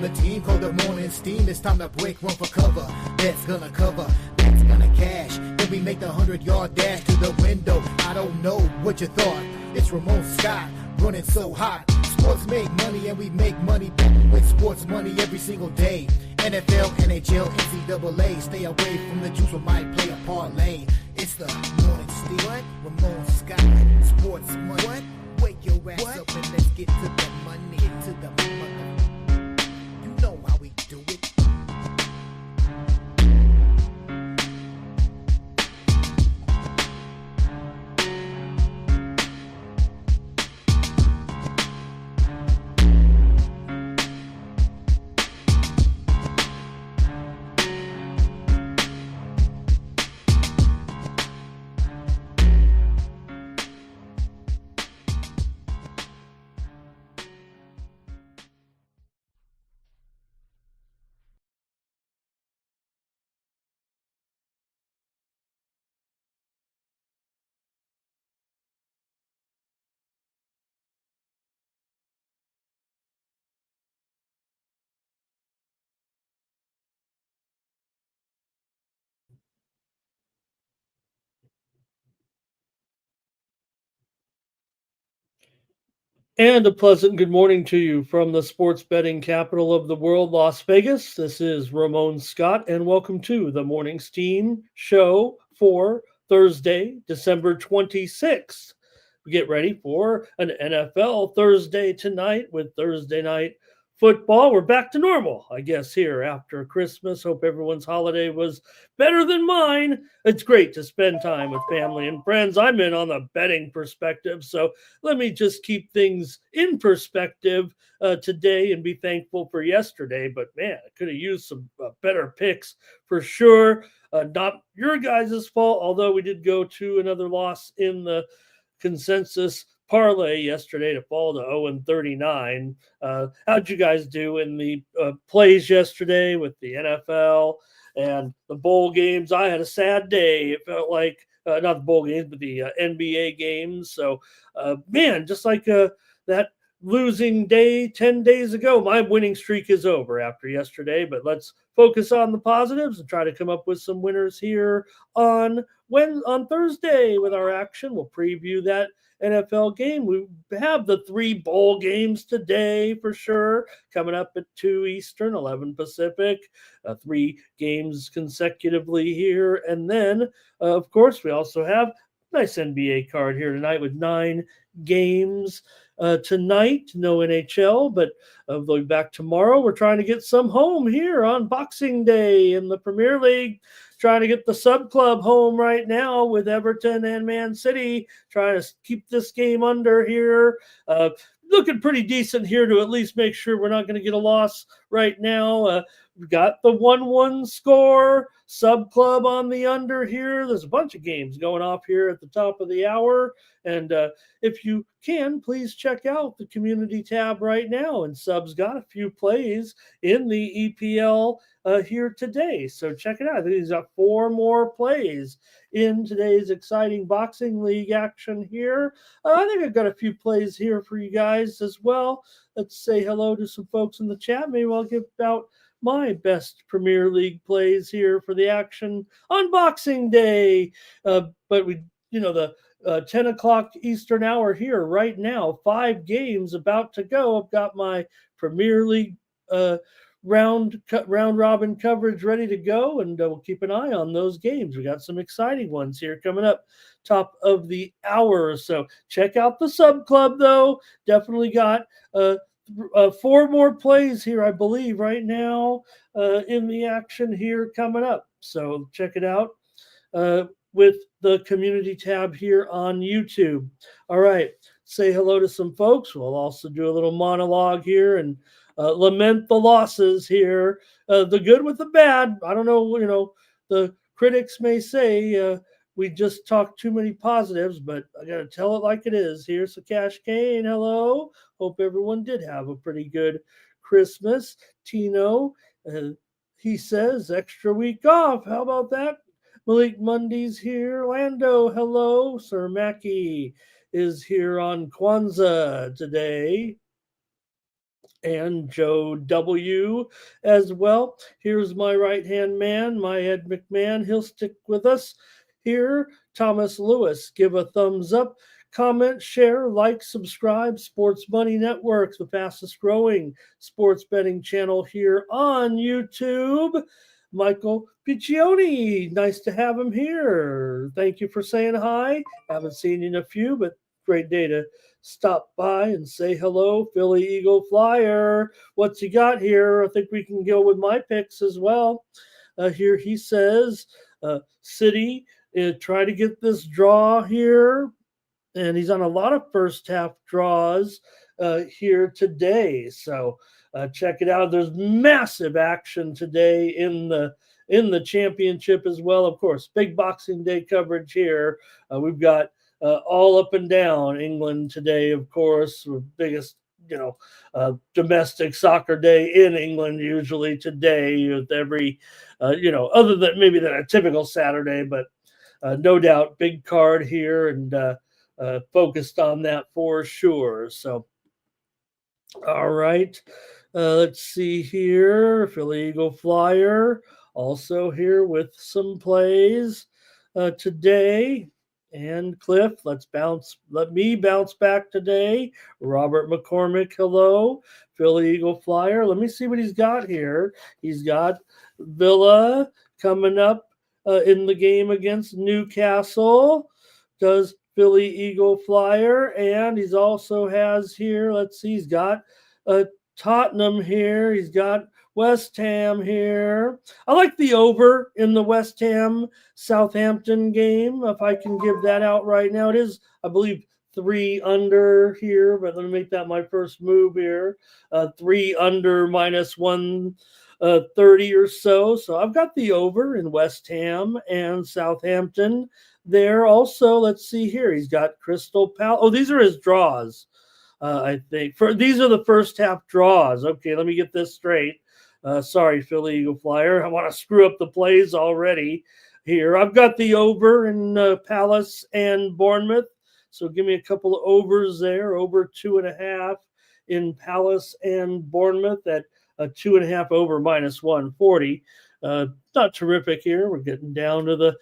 the team called the morning steam. It's time to break one for cover. That's gonna cover, that's gonna cash. Then we make the 100-yard dash to the window. I don't know what you thought. It's Ramon Scott running so hot. Sports make money and we make money with sports money every single day. NFL, NHL, NCAA. Stay away from the juice, we might play a parlay. It's the morning steam. What? Ramon Scott. Sports money. What? Wake your ass up and let's get to the money. Get to the money. You know how we do it. And a pleasant good morning to you from the sports betting capital of the world, Las Vegas. This is Ramon Scott, and welcome to the Morning Steam show for Thursday, December 26th. We get ready for an NFL Thursday tonight with Thursday night football. We're back to normal, I guess, here after Christmas. Hope everyone's holiday was better than mine. It's great to spend time with family and friends. I'm in on the betting perspective, so let me just keep things in perspective today and be thankful for yesterday. But man, I could have used some better picks for sure. Not your guys' fault, although we did go to another loss in the consensus parlay yesterday to fall to 0-39. How'd you guys do in the plays yesterday with the NFL and the bowl games? I had a sad day. It felt like not the bowl games, but the NBA games. So, man, just like that losing day 10 days ago, my winning streak is over after yesterday. But let's focus on the positives and try to come up with some winners here on Thursday with our action. We'll preview that NFL game. We have the 3 bowl games today for sure, coming up at 2 Eastern, 11 Pacific, 3 games consecutively here. And then, of course, we also have a nice NBA card here tonight with 9 games. Tonight, no NHL, but they'll be back tomorrow. We're trying to get some home here on Boxing Day in the Premier League. Trying to get the sub club home right now with Everton and Man City. Trying to keep this game under here. Looking pretty decent here to at least make sure we're not going to get a loss right now. We've got the 1-1 score, sub club on the under here. There's a bunch of games going off here at the top of the hour. And if you can, please check out the community tab right now. And Sub's got a few plays in the EPL here today. So check it out. I think he's got 4 more plays in today's exciting Boxing League action here. I think I've got a few plays here for you guys as well. Let's say hello to some folks in the chat. Maybe I'll give out my best Premier League plays here for the action on Boxing Day. But the 10 o'clock Eastern hour here right now, 5 games about to go. I've got my Premier League round robin coverage ready to go, and we'll keep an eye on those games. We got some exciting ones here coming up top of the hour. So check out the sub club, though. Definitely got 4 more plays here, I believe, right now in the action here coming up. So check it out with the community tab here on YouTube. All right, say hello to some folks. We'll also do a little monologue here and lament the losses here, the good with the bad. I don't know, the critics may say we just talk too many positives, but I got to tell it like it is. Here's Cash Kane. Hello. Hope everyone did have a pretty good Christmas. Tino, he says, extra week off. How about that? Malik Mundy's here. Lando, hello. Sir Mackie is here on Kwanzaa today. and Joe W. as well. Here's my right-hand man, my Ed McMahon. He'll stick with us here. Thomas Lewis, give a thumbs up. Comment, share, like, subscribe. Sports Money Network, the fastest growing sports betting channel here on YouTube. Michael Piccioni, nice to have him here. Thank you for saying hi. Haven't seen you in a few, but great day to stop by and say hello. Philly Eagle Flyer, what's he got here? I think we can go with my picks as well. Here he says, City, try to get this draw here. And he's on a lot of first half draws here today. So check it out. There's massive action today in the championship as well. Of course, big Boxing Day coverage here. We've got all up and down England today, of course, biggest domestic soccer day in England usually today with every other than maybe than a typical Saturday, but no doubt big card here and focused on that for sure. So all right, let's see here. Philly Eagle Flyer also here with some plays today. And Cliff, let me bounce back today. Robert McCormick, hello. Philly Eagle Flyer. Let me see what he's got here. He's got Villa coming up in the game against Newcastle. Does Philly Eagle Flyer, and he's also has here, let's see, he's got Tottenham here. He's got West Ham here. I like the over in the West Ham Southampton game, if I can give that out right now. It is, I believe, 3 under here, but let me make that my first move here. 3 under minus 130 or so. So I've got the over in West Ham and Southampton there. Also, let's see here. He's got Crystal Palace. Oh, these are his draws. I think these are the first half draws. Okay, let me get this straight. Sorry, Philly Eagle Flyer. I want to screw up the plays already here. I've got the over in Palace and Bournemouth. So give me a couple of overs there. Over 2.5 in Palace and Bournemouth at 2.5 over minus 140. Not terrific here. We're getting down to the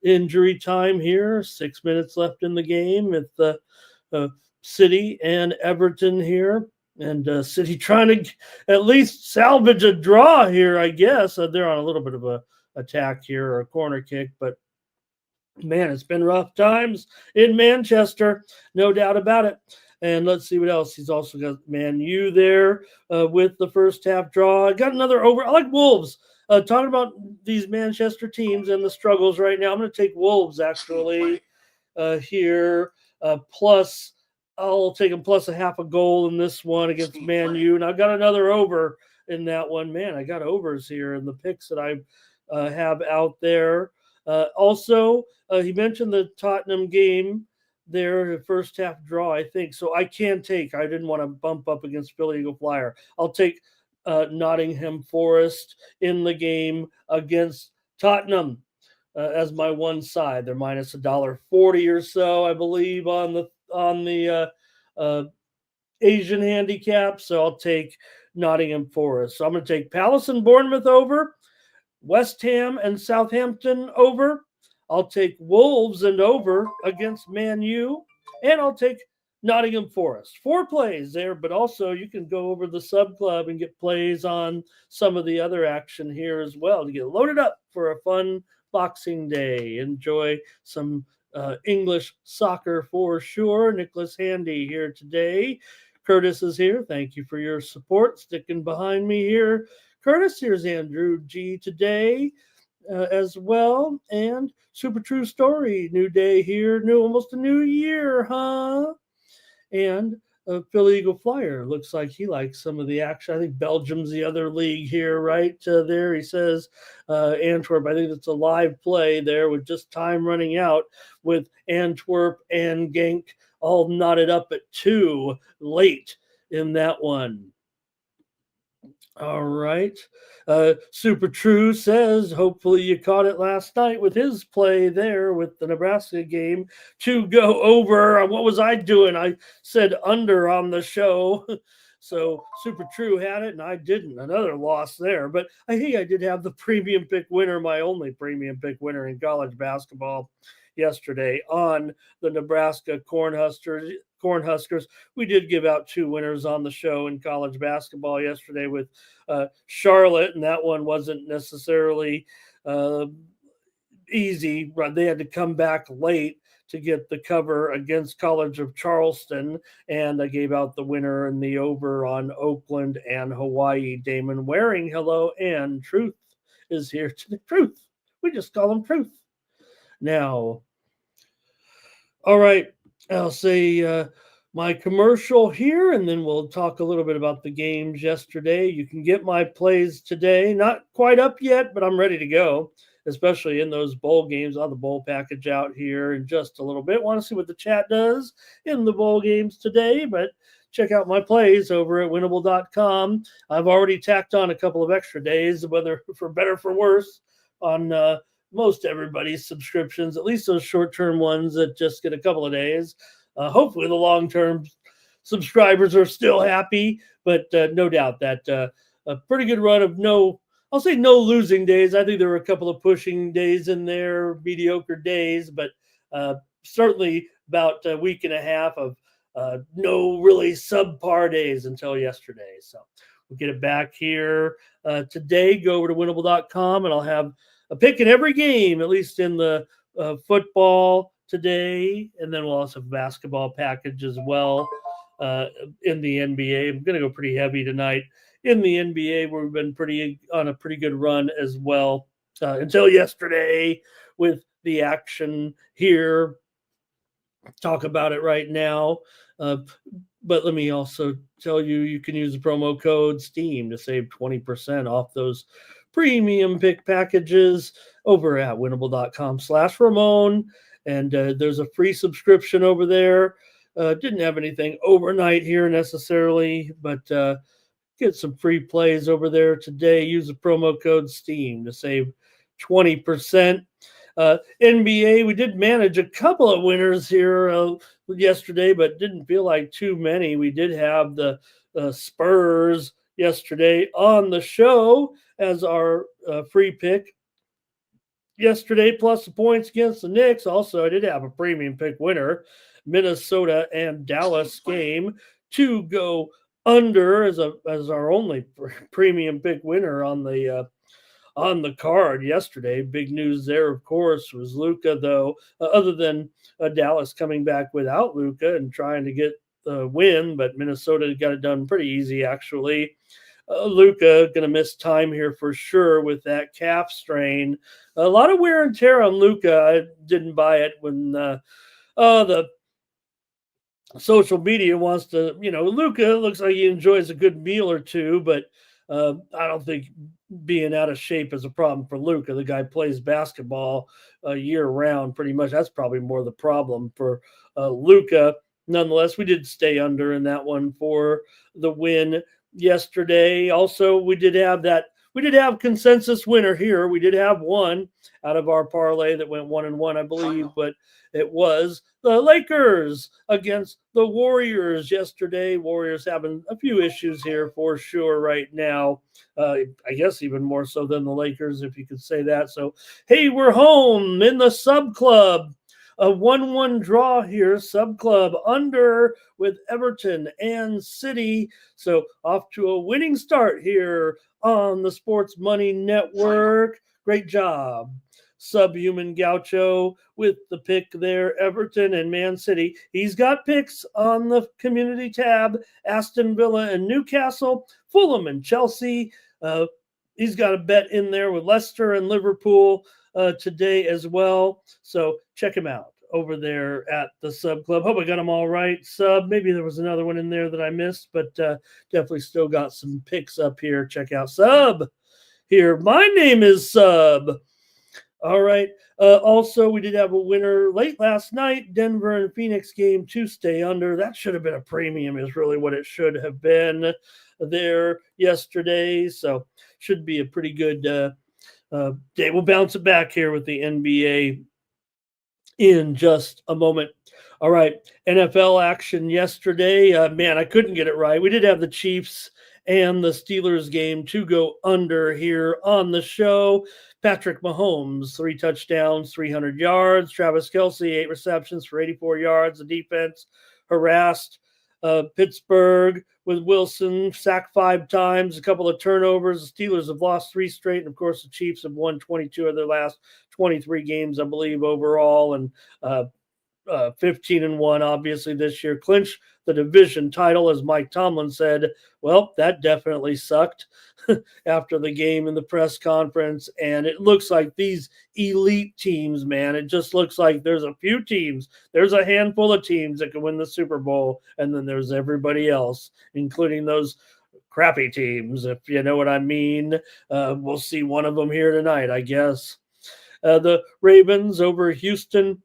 injury time here. 6 minutes left in the game with the City and Everton here. And City trying to at least salvage a draw here, I guess. They're on a little bit of a attack here or a corner kick, but man, it's been rough times in Manchester, no doubt about it. And let's see what else. He's also got Man U there with the first half draw. I got another over. I like Wolves. Talking about these Manchester teams and the struggles right now, I'm going to take Wolves actually here. Plus, I'll take them plus a half a goal in this one against Man U. And I've got another over in that one. Man, I got overs here in the picks that I have out there. Also, he mentioned the Tottenham game there, the first half draw, I think. So I didn't want to bump up against Philly Eagle Flyer. I'll take Nottingham Forest in the game against Tottenham as my one side. They're minus $1.40 or so, I believe, on the Asian handicap. So I'll take Nottingham Forest. So I'm going to take Palace and Bournemouth over, West Ham and Southampton over. I'll take Wolves and over against Man U, and I'll take Nottingham Forest. 4 plays there, but also you can go over the sub club and get plays on some of the other action here as well to get loaded up for a fun Boxing Day. Enjoy some English soccer for sure. Nicholas Handy here today. Curtis is here. Thank you for your support, sticking behind me here. Curtis, here's Andrew G today as well. And Super True Story, new day here, almost a new year, huh? And Philly Eagle Flyer looks like he likes some of the action. I think Belgium's the other league here, right there. He says Antwerp. I think it's a live play there with just time running out with Antwerp and Genk all knotted up at 2 late in that one. All right. Super True says, hopefully you caught it last night with his play there with the Nebraska game to go over. What was I doing? I said under on the show. So Super True had it and I didn't. Another loss there. But I did have the premium pick winner, my only premium pick winner in college basketball yesterday on the Nebraska Cornhuskers. We did give out two winners on the show in college basketball yesterday with Charlotte, and that one wasn't necessarily easy. They had to come back late to get the cover against College of Charleston, and I gave out the winner in the over on Oakland and Hawaii. Damon Waring, hello, and Truth is here today. Truth. We just call him Truth. Now, all right, I'll say my commercial here, and then we'll talk a little bit about the games yesterday. You can get my plays today. Not quite up yet, but I'm ready to go, especially in those bowl games. I'll have the bowl package out here in just a little bit. Want to see what the chat does in the bowl games today, but check out my plays over at winnable.com. I've already tacked on a couple of extra days, whether for better or for worse, on most everybody's subscriptions, at least those short-term ones that just get a couple of days. Hopefully the long-term subscribers are still happy, but no doubt that a pretty good run of I'll say no losing days. I think there were a couple of pushing days in there, mediocre days, but certainly about a week and a half of no really subpar days until yesterday. So we'll get it back here today. Go over to winnable.com and I'll have a pick in every game, at least in the football today, and then we'll also have a basketball package as well in the NBA. I'm going to go pretty heavy tonight in the NBA, where we've been on a pretty good run as well until yesterday with the action here. Talk about it right now. But let me also tell you can use the promo code STEAM to save 20% off those premium pick packages over at winnable.com/Ramon. And there's a free subscription over there. Didn't have anything overnight here necessarily, but get some free plays over there today. Use the promo code STEAM to save 20%. NBA, we did manage a couple of winners here yesterday, but didn't feel like too many. We did have the Spurs yesterday on the show as our free pick yesterday, plus the points against the Knicks. Also, I did have a premium pick winner, Minnesota and Dallas game to go under as our only premium pick winner on the card yesterday. Big news there, of course, was Luka, though. Other than Dallas coming back without Luka and trying to get the win, but Minnesota got it done pretty easy, actually. Luka going to miss time here for sure with that calf strain. A lot of wear and tear on Luka. I didn't buy it when the social media wants to, Luka looks like he enjoys a good meal or two, but I don't think being out of shape is a problem for Luka. The guy plays basketball year round pretty much. That's probably more the problem for Luka. Nonetheless, we did stay under in that one for the win yesterday. Also, we did have consensus winner here. We did have one out of our parlay that went 1-1, I believe, but it was the Lakers against the Warriors yesterday. Warriors having a few issues here for sure right now. I guess even more so than the Lakers, if you could say that. So, hey, we're home in the sub club. A 1-1 draw here, sub club under with Everton and City. So off to a winning start here on the Sports Money Network. Great job, Subhuman Gaucho, with the pick there, Everton and Man City. He's got picks on the community tab, Aston Villa and Newcastle, Fulham and Chelsea. He's got a bet in there with Leicester and Liverpool today as well. So check him out over there at the Sub Club. Hope I got them all right. Sub, maybe there was another one in there that I missed, but definitely still got some picks up here. Check out Sub here. My name is Sub. All right. Also, we did have a winner late last night, Denver and Phoenix game to stay under. That should have been a premium is really what it should have been there yesterday. So should be a pretty good day. We'll bounce it back here with the NBA in just a moment. All right, NFL action yesterday. Man, I couldn't get it right. We did have the Chiefs and the Steelers game to go under here on the show. Patrick Mahomes, 3 touchdowns, 300 yards. Travis Kelce, 8 receptions for 84 yards. The defense harassed Pittsburgh with Wilson, sacked 5 times, a couple of turnovers. The Steelers have lost 3 straight. And, of course, the Chiefs have won 22 of their last 23 games, I believe, overall. And 15-1, obviously, this year. Clinch the division title, as Mike Tomlin said. Well, that definitely sucked after the game in the press conference. And it looks like these elite teams, man, it just looks like there's a few teams. There's a handful of teams that can win the Super Bowl. And then there's everybody else, including those crappy teams, if you know what I mean. We'll see one of them here tonight, I guess. The Ravens over Houston,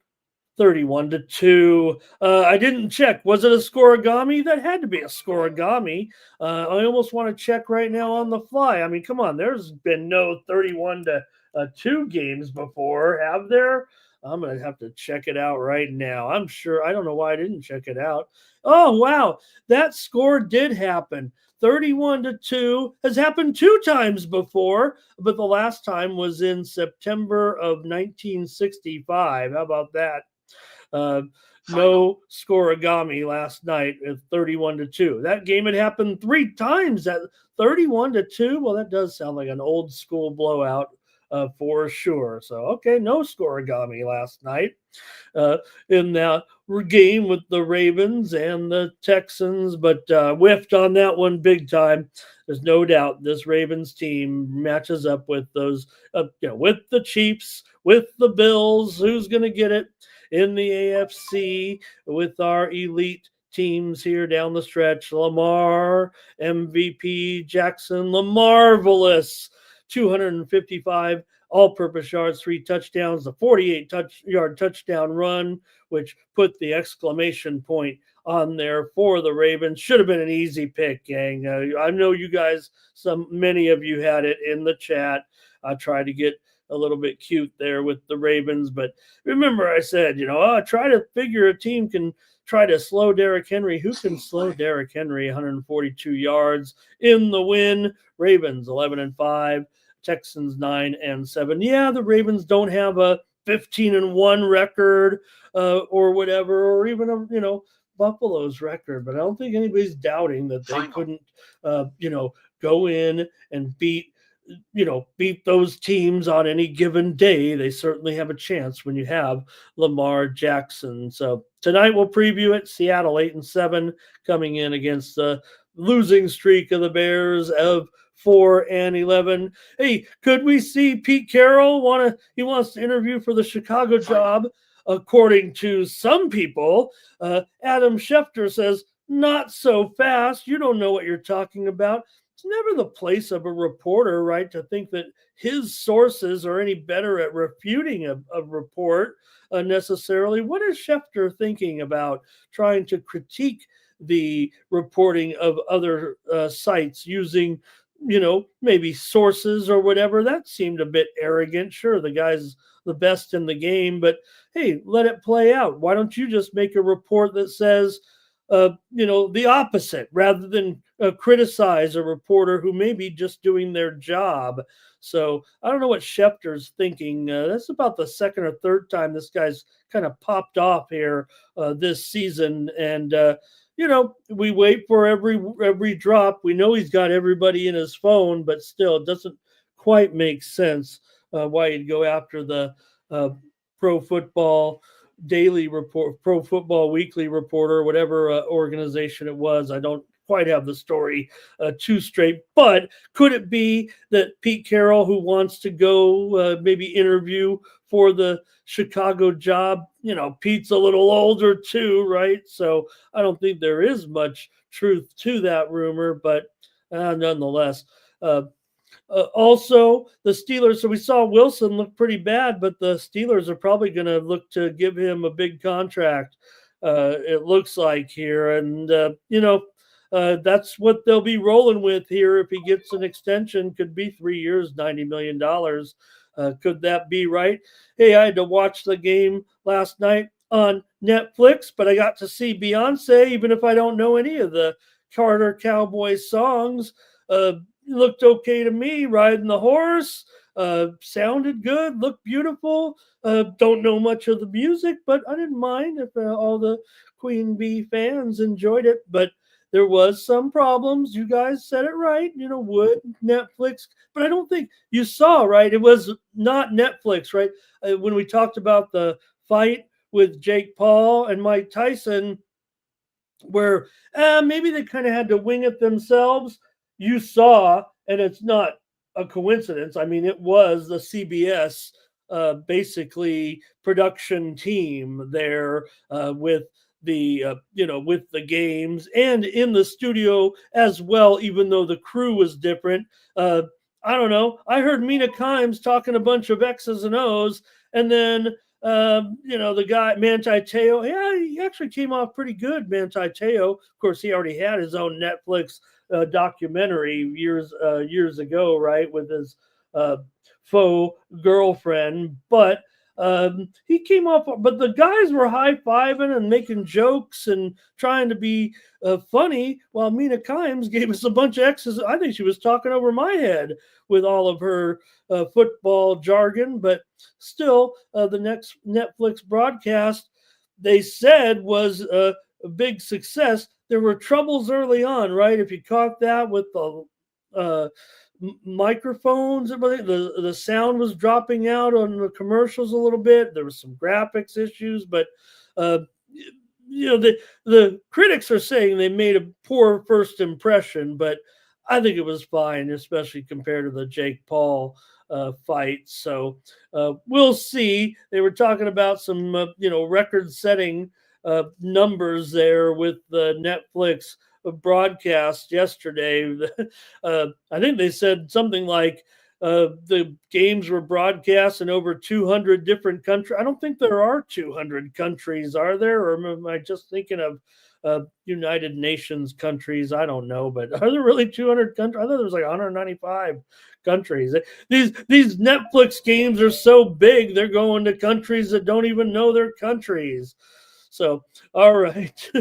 31-2. I didn't check. Was it a scoregami? That had to be a scoregami. I almost want to check right now on the fly. I mean, come on. There's been no 31-2 games before, have there? I'm going to have to check it out right now. I'm sure. I don't know why I didn't check it out. Oh, wow. That score did happen. 31-2 has happened 2 times before, but the last time was in September of 1965. How about that? No scoregami last night at 31-2. That game had happened 3 times at 31-2. Well, that does sound like an old school blowout for sure. So, okay, no scoregami last night in that game with the Ravens and the Texans, but whiffed on that one big time. There's no doubt this Ravens team matches up with those, with the Chiefs, with the Bills. Who's going to get it in the AFC with our elite teams here down the stretch? Lamar, MVP, Jackson, Lamarvelous, 255 all-purpose yards, 3 touchdowns, the 48-yard touchdown run, which put the exclamation point on there for the Ravens. Should have been an easy pick, gang. I know you guys, many of you had it in the chat. I tried to get a little bit cute there with the Ravens, but remember I said, try to figure a team can try to slow Derrick Henry. Who can slow Derrick Henry? 142 yards in the win. Ravens 11-5, Texans 9-7. Yeah, the Ravens don't have a 15-1 record or whatever, or even a Buffalo's record, but I don't think anybody's doubting that they couldn't go in and beat those teams on any given day. They certainly have a chance when you have Lamar Jackson. So tonight we'll preview it. Seattle 8-7 coming in against the losing streak of the Bears of 4-11. Hey, could we see Pete Carroll he wants to interview for the Chicago job? According to some people, Adam Schefter says, not so fast. You don't know what you're talking about. It's never the place of a reporter, right, to think that his sources are any better at refuting a report necessarily. What is Schefter thinking about trying to critique the reporting of other sites using, maybe sources or whatever? That seemed a bit arrogant. Sure, the guy's the best in the game, but hey, let it play out. Why don't you just make a report that says, the opposite, rather than criticize a reporter who may be just doing their job? So I don't know what Schefter's thinking. That's about the second or third time this guy's kind of popped off here this season. And, we wait for every drop. We know he's got everybody in his phone, but still it doesn't quite make sense why he'd go after the Pro Football Daily Report, Pro Football Weekly Reporter, whatever organization it was. I don't quite have the story too straight, but could it be that Pete Carroll, who wants to go maybe interview for the Chicago job, Pete's a little older too, right? So I don't think there is much truth to that rumor, but nonetheless. Also, the Steelers, so we saw Wilson look pretty bad, but the Steelers are probably going to look to give him a big contract, it looks like here. And, that's what they'll be rolling with here if he gets an extension. Could be 3 years, $90 million. Could that be right? Hey, I had to watch the game last night on Netflix, but I got to see Beyonce, even if I don't know any of the Carter Cowboys songs. Looked okay to me. Riding the horse, sounded good, looked beautiful. Don't know much of the music, but I didn't mind if all the Queen Bee fans enjoyed it. But there was some problems. You guys said it right. Would Netflix, but I don't think you saw right. It was not Netflix, right? When we talked about the fight with Jake Paul and Mike Tyson, where maybe they kind of had to wing it themselves. You saw, and it's not a coincidence. I mean, it was the CBS basically production team there with with the games and in the studio as well, even though the crew was different. I don't know. I heard Mina Kimes talking a bunch of X's and O's, and then the guy Manti Te'o, yeah, he actually came off pretty good. Manti Te'o, of course, he already had his own Netflix documentary years ago, right, with his faux girlfriend. But he came off, but the guys were high fiving and making jokes and trying to be funny, while Mina Kimes gave us a bunch of X's. I think she was talking over my head with all of her football jargon, but still, the next Netflix broadcast, they said, was a big success. There were troubles early on, right? If you caught that with the microphones, the sound was dropping out on the commercials a little bit. There was some graphics issues, but uh, the critics are saying they made a poor first impression, but I think it was fine, especially compared to the Jake Paul fight. So we'll see. They were talking about some record-setting numbers there with the Netflix broadcast yesterday. I think they said something like the games were broadcast in over 200 different countries. I don't think there are 200 countries, are there? Or am I just thinking of United Nations countries? I don't know, but are there really 200 countries? I thought there was like 195 countries. These Netflix games are so big, they're going to countries that don't even know they're countries. So, all right.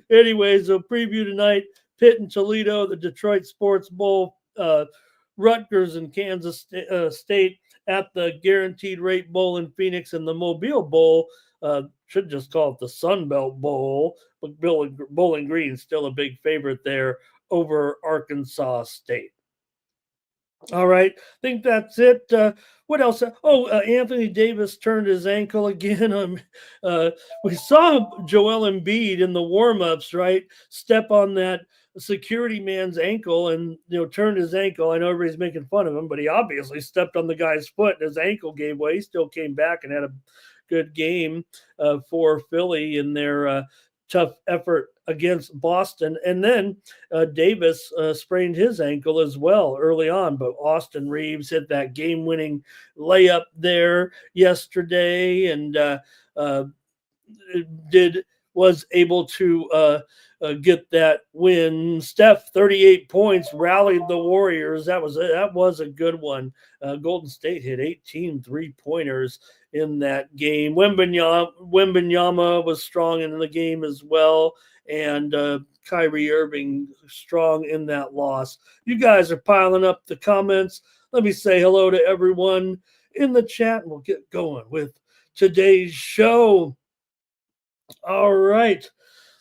Anyways, a preview tonight: Pitt and Toledo, the Detroit Sports Bowl, Rutgers and Kansas State at the Guaranteed Rate Bowl in Phoenix, and the Mobile Bowl. Should just call it the Sun Belt Bowl, but Bowling Green still a big favorite there over Arkansas State. All right, I think that's it. What else? Anthony Davis turned his ankle again. We saw Joel Embiid in the warm-ups, right? Step on that security man's ankle and turned his ankle. I know everybody's making fun of him, but he obviously stepped on the guy's foot and his ankle gave way. He still came back and had a good game for Philly in their tough effort against Boston. And then Davis sprained his ankle as well early on, but Austin Reeves hit that game-winning layup there yesterday and was able to get that win. Steph, 38 points, rallied the Warriors. That was a good one. Golden State hit 18 3-pointers in that game. Wembanyama was strong in the game as well, and Kyrie Irving strong in that loss. You guys are piling up the comments. Let me say hello to everyone in the chat, and we'll get going with today's show. All right,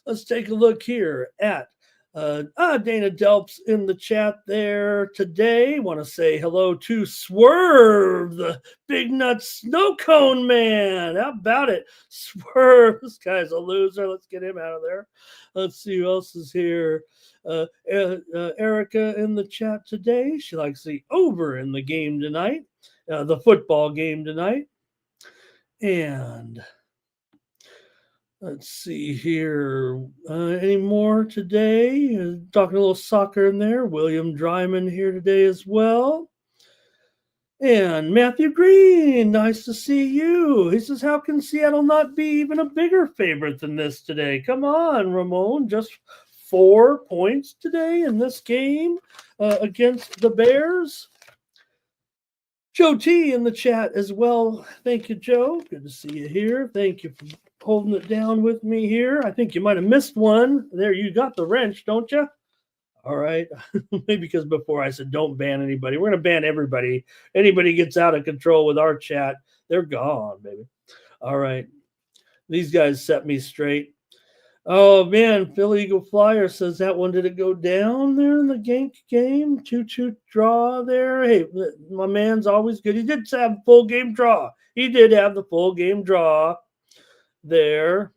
let's take a look here at Dana Delps in the chat there today. Want to say hello to Swerve, the Big Nut Snow Cone Man. How about it? Swerve, this guy's a loser. Let's get him out of there. Let's see who else is here. Erica in the chat today. She likes the over in the game tonight, the football game tonight. And let's see here. Any more today? Talking a little soccer in there. William Dryman here today as well. And Matthew Green, nice to see you. He says, how can Seattle not be even a bigger favorite than this today? Come on, Ramon. Just 4 points today in this game against the Bears. Joe T in the chat as well. Thank you, Joe. Good to see you here. Thank you for holding it down with me here. I think you might have missed one. There, you got the wrench, don't you? All right. Maybe because before I said don't ban anybody. We're going to ban everybody. Anybody gets out of control with our chat, they're gone, baby. All right. These guys set me straight. Oh, man. Philly Eagle Flyer says that one, did it go down there in the Gank game? 2-2 draw there. Hey, my man's always good. He did have full game draw. He did have the full game draw there.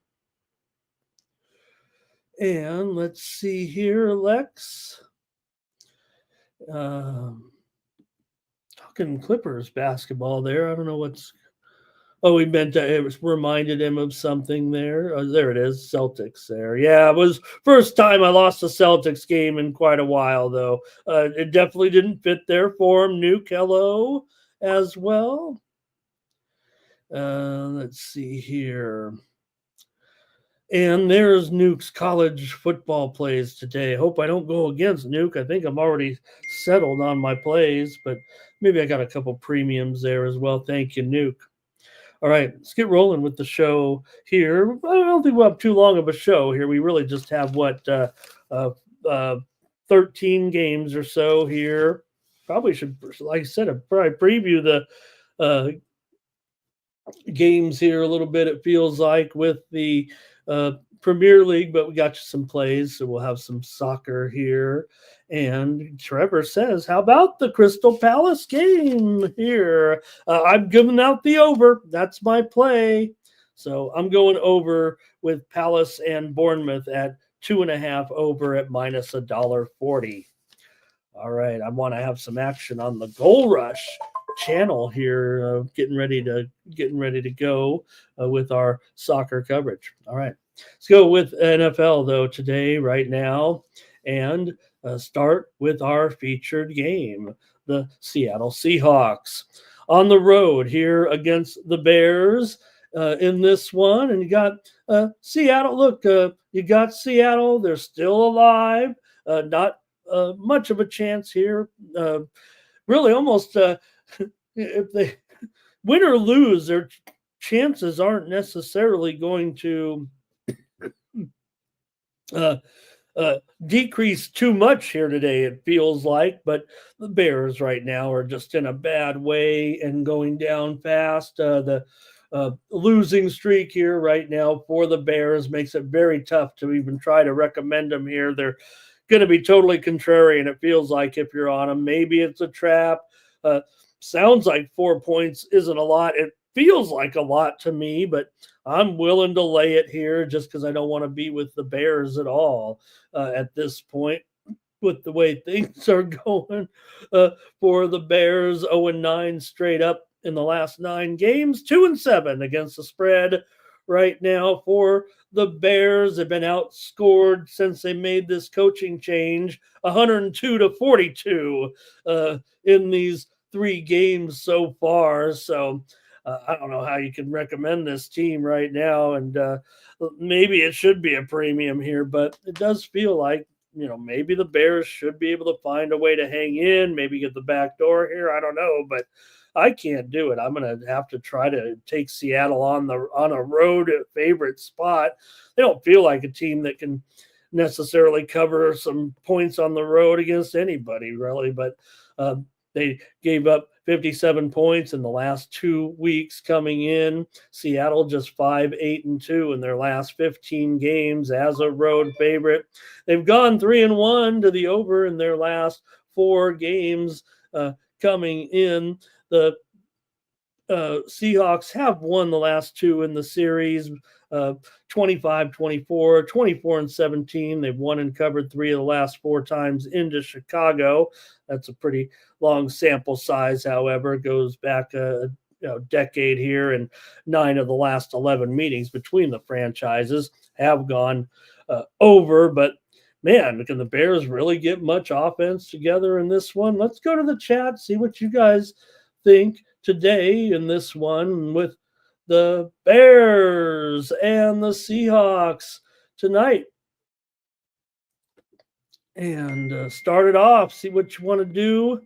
And let's see here, Lex. Talking Clippers basketball there. I don't know what's. Oh, he meant it was reminded him of something there. Oh, there it is, Celtics there. Yeah, it was first time I lost a Celtics game in quite a while, though. It definitely didn't fit their form. Nuke, hello, as well. Let's see here. And there's Nuke's college football plays today. Hope I don't go against Nuke. I think I'm already settled on my plays, but maybe I got a couple premiums there as well. Thank you, Nuke. All right, let's get rolling with the show here. I don't think we'll have too long of a show here. We really just have 13 games or so here. Probably should, like I said, probably preview the games here a little bit. It feels like with the Premier League, but we got you some plays, so we'll have some soccer here. And Trevor says, how about the Crystal Palace game here? I'm giving out the over. That's my play. So I'm going over with Palace and Bournemouth at 2.5 over at minus $1.40. All right, I want to have some action on the Goal Rush channel here, getting ready to go with our soccer coverage. All right, let's go with NFL though today, right now, and start with our featured game, the Seattle Seahawks on the road here against the Bears in this one. And you got Seattle. Look, you got Seattle. They're still alive. Not much of a chance here. Really, almost if they win or lose, their chances aren't necessarily going to decrease too much here today, it feels like. But the Bears right now are just in a bad way and going down fast. The losing streak here right now for the Bears makes it very tough to even try to recommend them here. They're going to be totally contrarian, it feels like, if you're on them. Maybe it's a trap. Sounds like 4 points isn't a lot. It feels like a lot to me, but I'm willing to lay it here just because I don't want to be with the Bears at all at this point with the way things are going for the Bears. 0-9 straight up in the last 9 games, 2-7 against the spread right now for the Bears. Have been outscored since they made this coaching change, 102-42 in these 3 games so far. So I don't know how you can recommend this team right now, and maybe it should be a premium here, but it does feel like, maybe the Bears should be able to find a way to hang in, maybe get the back door here. I don't know, but I can't do it. I'm going to have to try to take Seattle on a road favorite spot. They don't feel like a team that can necessarily cover some points on the road against anybody, really, but they gave up 57 points in the last 2 weeks coming in. Seattle just 5-8-2 in their last 15 games as a road favorite. They've gone 3-1 to the over in their last 4 games coming in. The Seahawks have won the last 2 in the series, 25-24, 24-17. They've won and covered 3 of the last 4 times into Chicago. That's a pretty long sample size, however. It goes back a decade here, and 9 of the last 11 meetings between the franchises have gone over. But man, can the Bears really get much offense together in this one? Let's go to the chat, see what you guys think today in this one with the Bears and the Seahawks tonight. And start it off, see what you want to do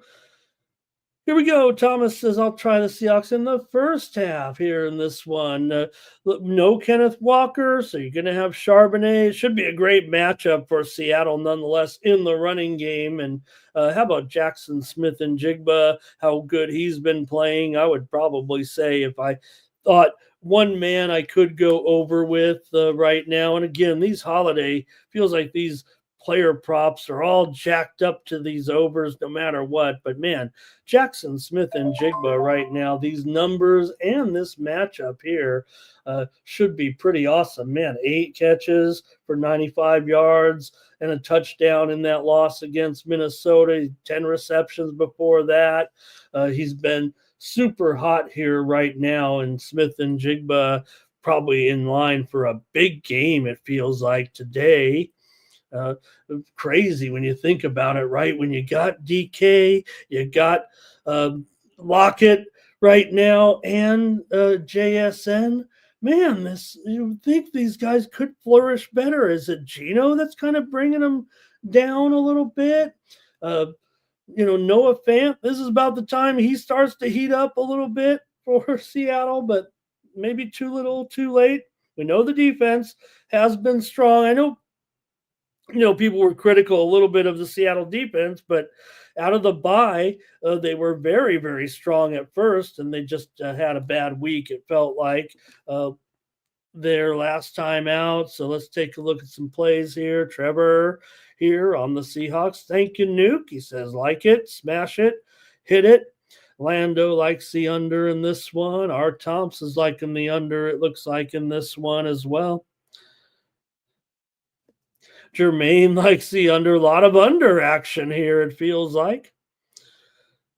Here we go. Thomas says, I'll try the Seahawks in the first half here in this one. No Kenneth Walker, so you're going to have Charbonnet. It should be a great matchup for Seattle nonetheless in the running game. And how about Jackson Smith and Jigba, how good he's been playing? I would probably say if I thought one man I could go over with right now. And again, these holiday feels like these player props are all jacked up to these overs no matter what. But man, Jackson Smith and Jigba right now, these numbers and this matchup here should be pretty awesome. Man, 8 catches for 95 yards and a touchdown in that loss against Minnesota, 10 receptions before that. He's been super hot here right now, and Smith and Jigba probably in line for a big game, it feels like today. Uh, Crazy when you think about it, right? When you got DK, you got Lockett right now, and JSN. Man, this you think these guys could flourish better? Is it Gino that's kind of bringing them down a little bit? Noah Fant. This is about the time he starts to heat up a little bit for Seattle, but maybe too little, too late. We know the defense has been strong. I know people were critical a little bit of the Seattle defense, but out of the bye, they were very, very strong at first, and they just had a bad week, it felt like, their last time out. So let's take a look at some plays here. Trevor here on the Seahawks. Thank you, Nuke. He says, like it, smash it, hit it. Lando likes the under in this one. Art Thompson's liking the under, it looks like, in this one as well. Jermaine likes the under. A lot of under action here, it feels like.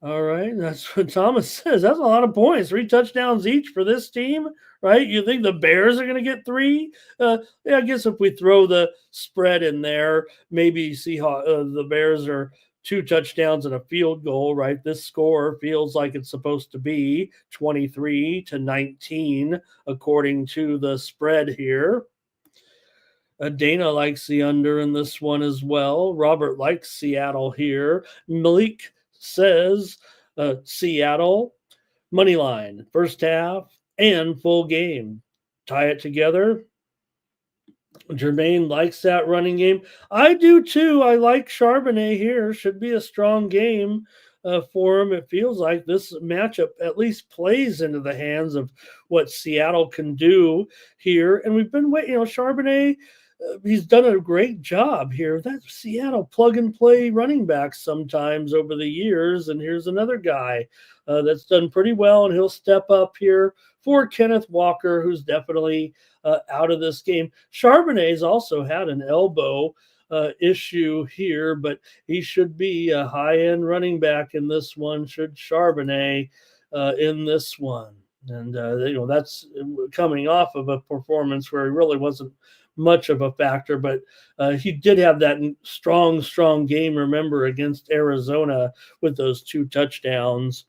All right, that's what Thomas says. That's a lot of points. 3 touchdowns each for this team, right? You think the Bears are going to get 3? Yeah, I guess if we throw the spread in there, maybe see how the Bears are 2 touchdowns and a field goal, right? This score feels like it's supposed to be 23-19, according to the spread here. Dana likes the under in this one as well. Robert likes Seattle here. Malik says Seattle money line, first half and full game. Tie it together. Jermaine likes that running game. I do too. I like Charbonnet here. Should be a strong game for him. It feels like this matchup at least plays into the hands of what Seattle can do here. And we've been waiting. Charbonnet, he's done a great job here. That Seattle plug and play running backs sometimes over the years. And here's another guy that's done pretty well, and he'll step up here for Kenneth Walker, who's definitely out of this game. Charbonnet's also had an elbow issue here, but he should be a high-end running back in this one, should Charbonnet in this one. And, that's coming off of a performance where he really wasn't much of a factor, but he did have that strong game, remember, against Arizona with those 2 touchdowns.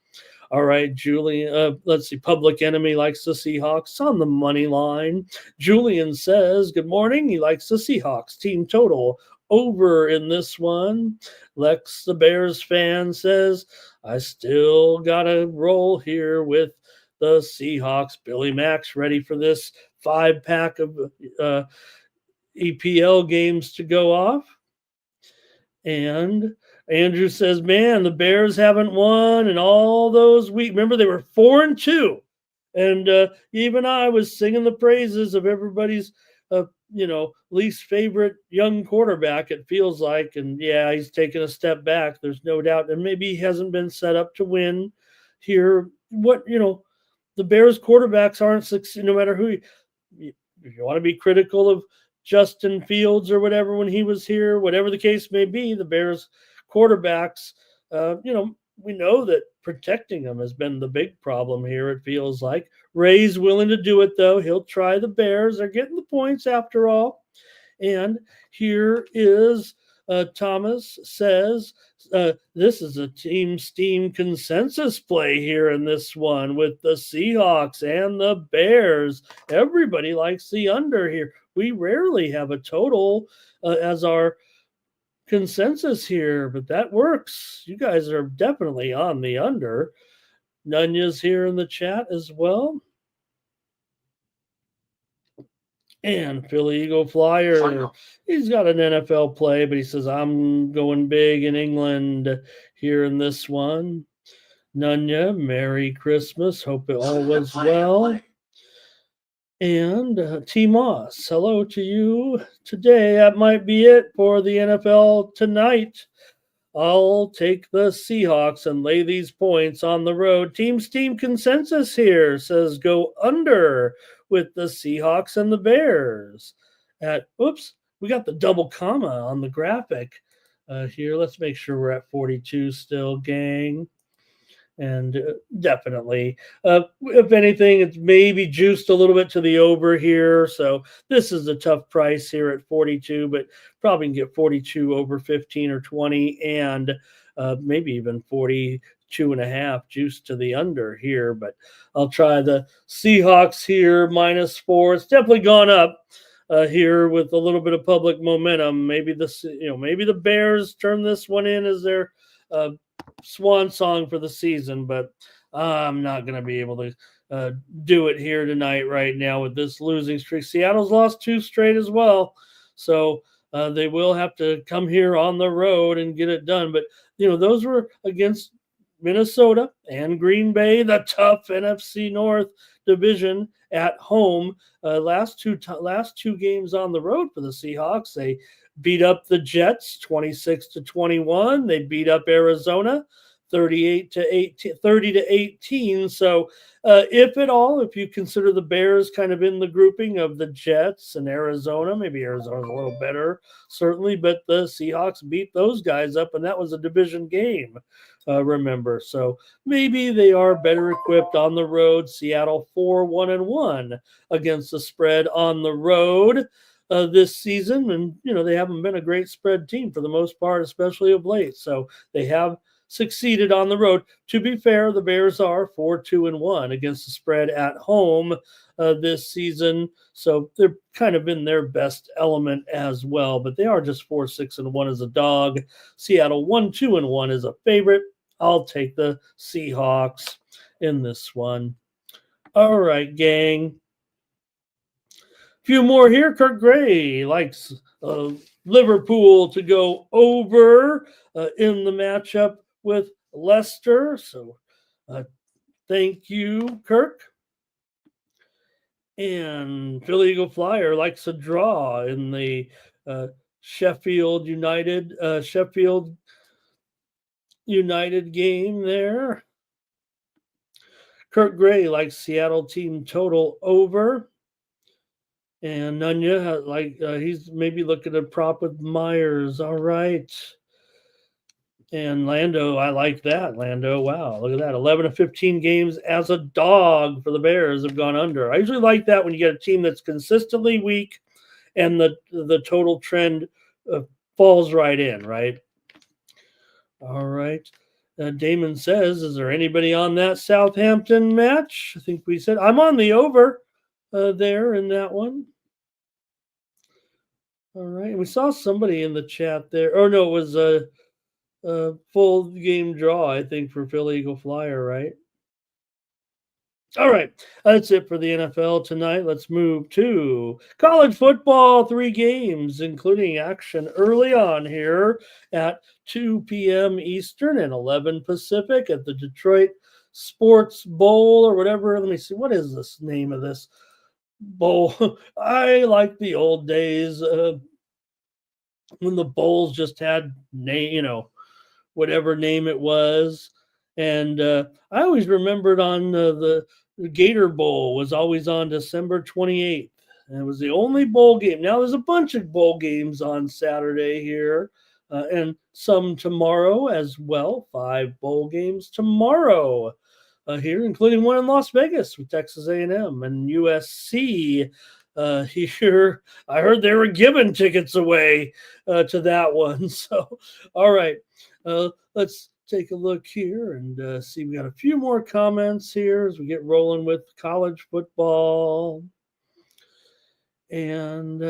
All right, Julian, let's see. Public Enemy likes the Seahawks on the money line. Julian says, good morning. He likes the Seahawks team total over in this one. Lex, the Bears fan, says, I still got to roll here with the Seahawks. Billy Mack's ready for this 5-pack of EPL games to go off. And Andrew says, man, the Bears haven't won in all those weeks. Remember, they were 4-2. And even I was singing the praises of everybody's, least favorite young quarterback, it feels like. And yeah, he's taken a step back. There's no doubt. And maybe he hasn't been set up to win here. The Bears quarterbacks aren't succeeding no matter who. If you want to be critical of Justin Fields or whatever when he was here, whatever the case may be, the Bears quarterbacks, we know that protecting them has been the big problem here, it feels like. Ray's willing to do it, though. He'll try the Bears. They're getting the points after all. And here is Thomas says, this is a Team Steam consensus play here in this one with the Seahawks and the Bears. Everybody likes the under here. We rarely have a total as our consensus here, but that works. You guys are definitely on the under. Nunya's here in the chat as well. And Philly Eagle Flyer, he's got an NFL play, but he says, I'm going big in England here in this one. Nunya, Merry Christmas. Hope it all was well. And T. Moss, hello to you today. That might be it for the NFL tonight. I'll take the Seahawks and lay these points on the road. Team consensus here says go under with the Seahawks and the Bears. We got the double comma on the graphic here. Let's make sure we're at 42 still, gang. And definitely, if anything, it's maybe juiced a little bit to the over here. So this is a tough price here at 42, but probably can get 42 over 15 or 20, and maybe even 42.5 juiced to the under here. But I'll try the Seahawks here -4. It's definitely gone up here with a little bit of public momentum. Maybe the Bears turn this one in as their swan song for the season, but I'm not going to be able to do it here tonight right now with this losing streak. Seattle's lost 2 straight as well, so they will have to come here on the road and get it done. But those were against Minnesota and Green Bay, the tough NFC North division at home. Last two games on the road for the Seahawks, they beat up the Jets 26-21. They beat up Arizona 30-18. So if you consider the Bears kind of in the grouping of the Jets and Arizona, maybe Arizona's a little better, certainly, but the Seahawks beat those guys up, and that was a division game, remember. So maybe they are better equipped on the road. Seattle 4-1-1 against the spread on the road this season, and they haven't been a great spread team for the most part, especially of late. So they have succeeded on the road. To be fair, the Bears are 4-2-1 against the spread at home this season, so they're kind of in their best element as well. But they are just 4-6-1 as a dog. Seattle 1-2-1 as a favorite. I'll take the Seahawks in this one. All right, gang. Few more here. Kirk Gray likes Liverpool to go over in the matchup with Leicester. So thank you, Kirk. And Philly Eagle Flyer likes a draw in the Sheffield United game there. Kirk Gray likes Seattle team total over. And Nunya, he's maybe looking at prop with Myers. All right. And Lando, I like that. Lando, wow, look at that. 11-15 games as a dog for the Bears have gone under. I usually like that when you get a team that's consistently weak and the total trend falls right in, right? All right. Damon says, is there anybody on that Southampton match? I think we said, I'm on the over there in that one. All right. We saw somebody in the chat there. Oh, no, it was a full game draw, I think, for Philly Eagle Flyer, right? All right, that's it for the NFL tonight. Let's move to college football. 3 games, including action early on here at 2 p.m. Eastern and 11 Pacific at the Detroit Sports Bowl or whatever. Let me see. What is this name of this bowl? I like the old days when the bowls just had whatever name it was. And I always remembered on the Gator Bowl was always on December 28th. And it was the only bowl game. Now there's a bunch of bowl games on Saturday here and some tomorrow as well. 5 bowl games tomorrow here, including one in Las Vegas with Texas A&M and USC. Here, I heard they were giving tickets away to that one. So, all right, let's take a look here and see. We got a few more comments here as we get rolling with college football. And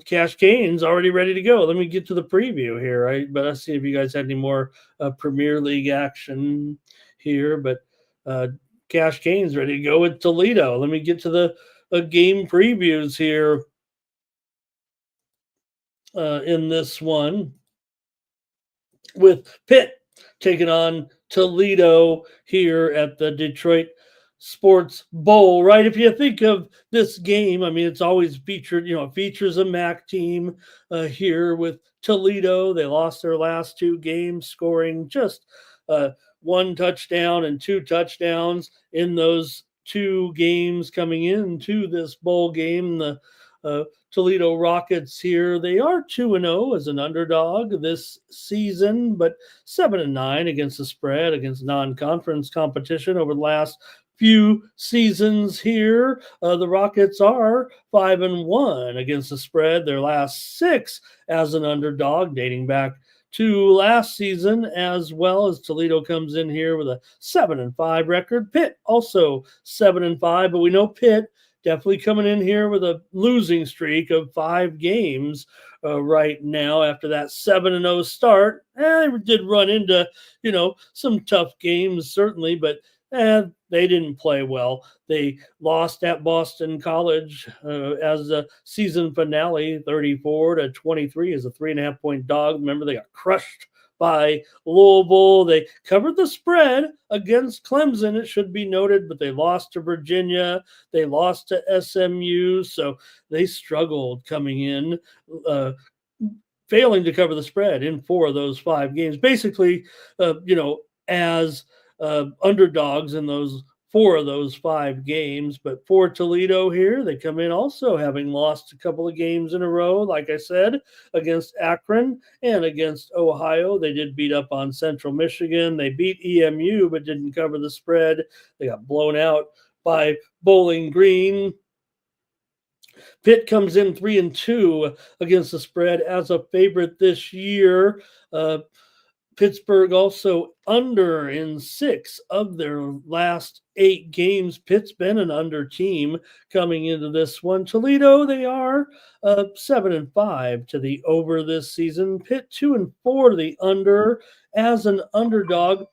Cash Kane's already ready to go. Let me get to the preview here, right? But I'll see if you guys had any more Premier League action here. But Cash Kane's ready to go with Toledo. Let me get to the game previews here in this one with Pitt taking on Toledo here at the Detroit Sports Bowl, right? If you think of this game, I mean, it's always featured, it features a MAC team here with Toledo. They lost their last two games, scoring just one touchdown and two touchdowns in those two games coming into this bowl game. The Toledo Rockets here, they are 2-0 as an underdog this season, but 7-9 against the spread, against non-conference competition over the last few seasons here. The Rockets are 5-1 against the spread, their last six as an underdog, dating back to last season, as well as Toledo comes in here with a 7-5 record. Pitt also 7-5, but we know Pitt definitely coming in here with a losing streak of 5 games right now after that 7-0 start. They did run into, some tough games, certainly, but they didn't play well. They lost at Boston College as a season finale, 34-23 as a 3.5-point dog. Remember, they got crushed by Louisville. They covered the spread against Clemson, it should be noted, but they lost to Virginia. They lost to SMU, so they struggled coming in, failing to cover the spread in 4 of those 5 games. Basically, as underdogs in those 4 of those 5 games. But for Toledo here, they come in also having lost a couple of games in a row, like I said, against Akron and against Ohio. They did beat up on Central Michigan. They beat EMU, but didn't cover the spread. They got blown out by Bowling Green. Pitt comes in 3-2 against the spread as a favorite this year. Pittsburgh also under in 6 of their last 8 games. Pitt's been an under team coming into this one. Toledo, they are 7-5 to the over this season. Pitt 2-4 to the under as an underdog.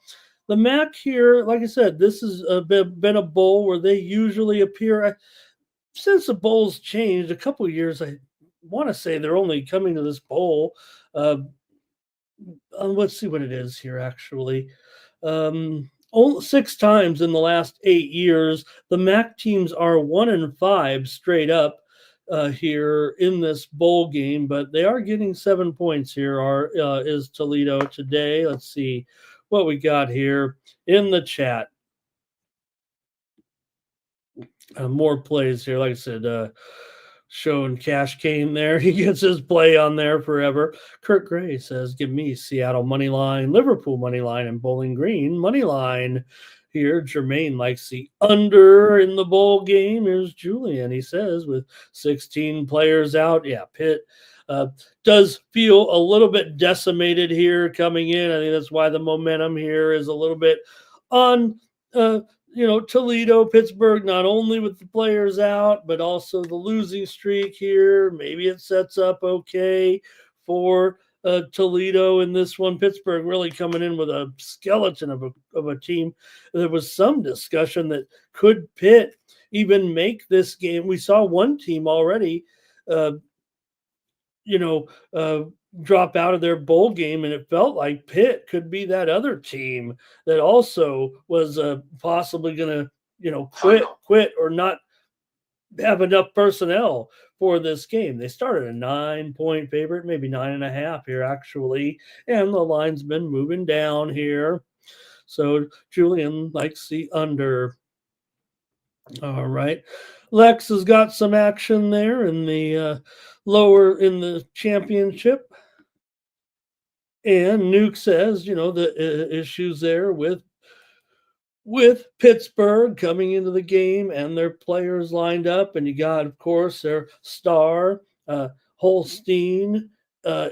The MAC here, like I said, this has been a bowl where they usually appear. Since the bowl's changed a couple of years, I want to say they're only coming to this bowl. Let's see what it is here, actually. Only 6 times in the last 8 years. The MAC teams are 1-5 straight up here in this bowl game, but they are getting 7 points here. Is Toledo today? Let's see what we got here in the chat. More plays here. Like I said, showing Cash Kane there. He gets his play on there forever. Kurt Gray says, give me Seattle money line, Liverpool money line, and Bowling Green money line. Here, Jermaine likes the under in the bowl game. Here's Julian. He says, with 16 players out, yeah, Pitt does feel a little bit decimated here coming in. I think that's why the momentum here is a little bit on Toledo, Pittsburgh, not only with the players out, but also the losing streak here. Maybe it sets up okay for Toledo in this one. Pittsburgh really coming in with a skeleton of a team. There was some discussion that could Pitt even make this game. We saw one team already, drop out of their bowl game, and it felt like Pitt could be that other team that also was possibly going to quit or not have enough personnel for this game. They started a 9-point favorite, maybe 9.5 here actually, and the line's been moving down here. So Julian likes the under. All right. Lex has got some action there in the lower in the championship. And Nuke says, the issues there with Pittsburgh coming into the game and their players lined up. And you got, of course, their star, Holstein,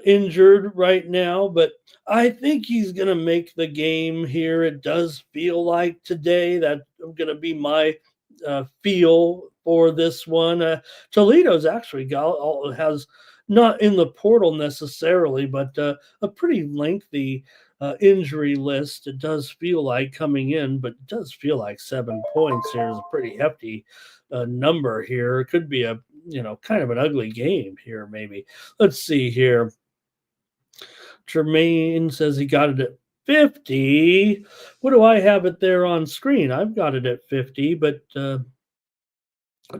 injured right now. But I think he's going to make the game here. It does feel like today that's going to be my feel for this one. Toledo's actually has not in the portal necessarily, but a pretty lengthy injury list. It does feel like coming in, but it does feel like 7 points here is a pretty hefty number here. It could be a kind of an ugly game here, maybe. Let's see here. Jermaine says he got it at 50. What do I have it there on screen? I've got it at 50, but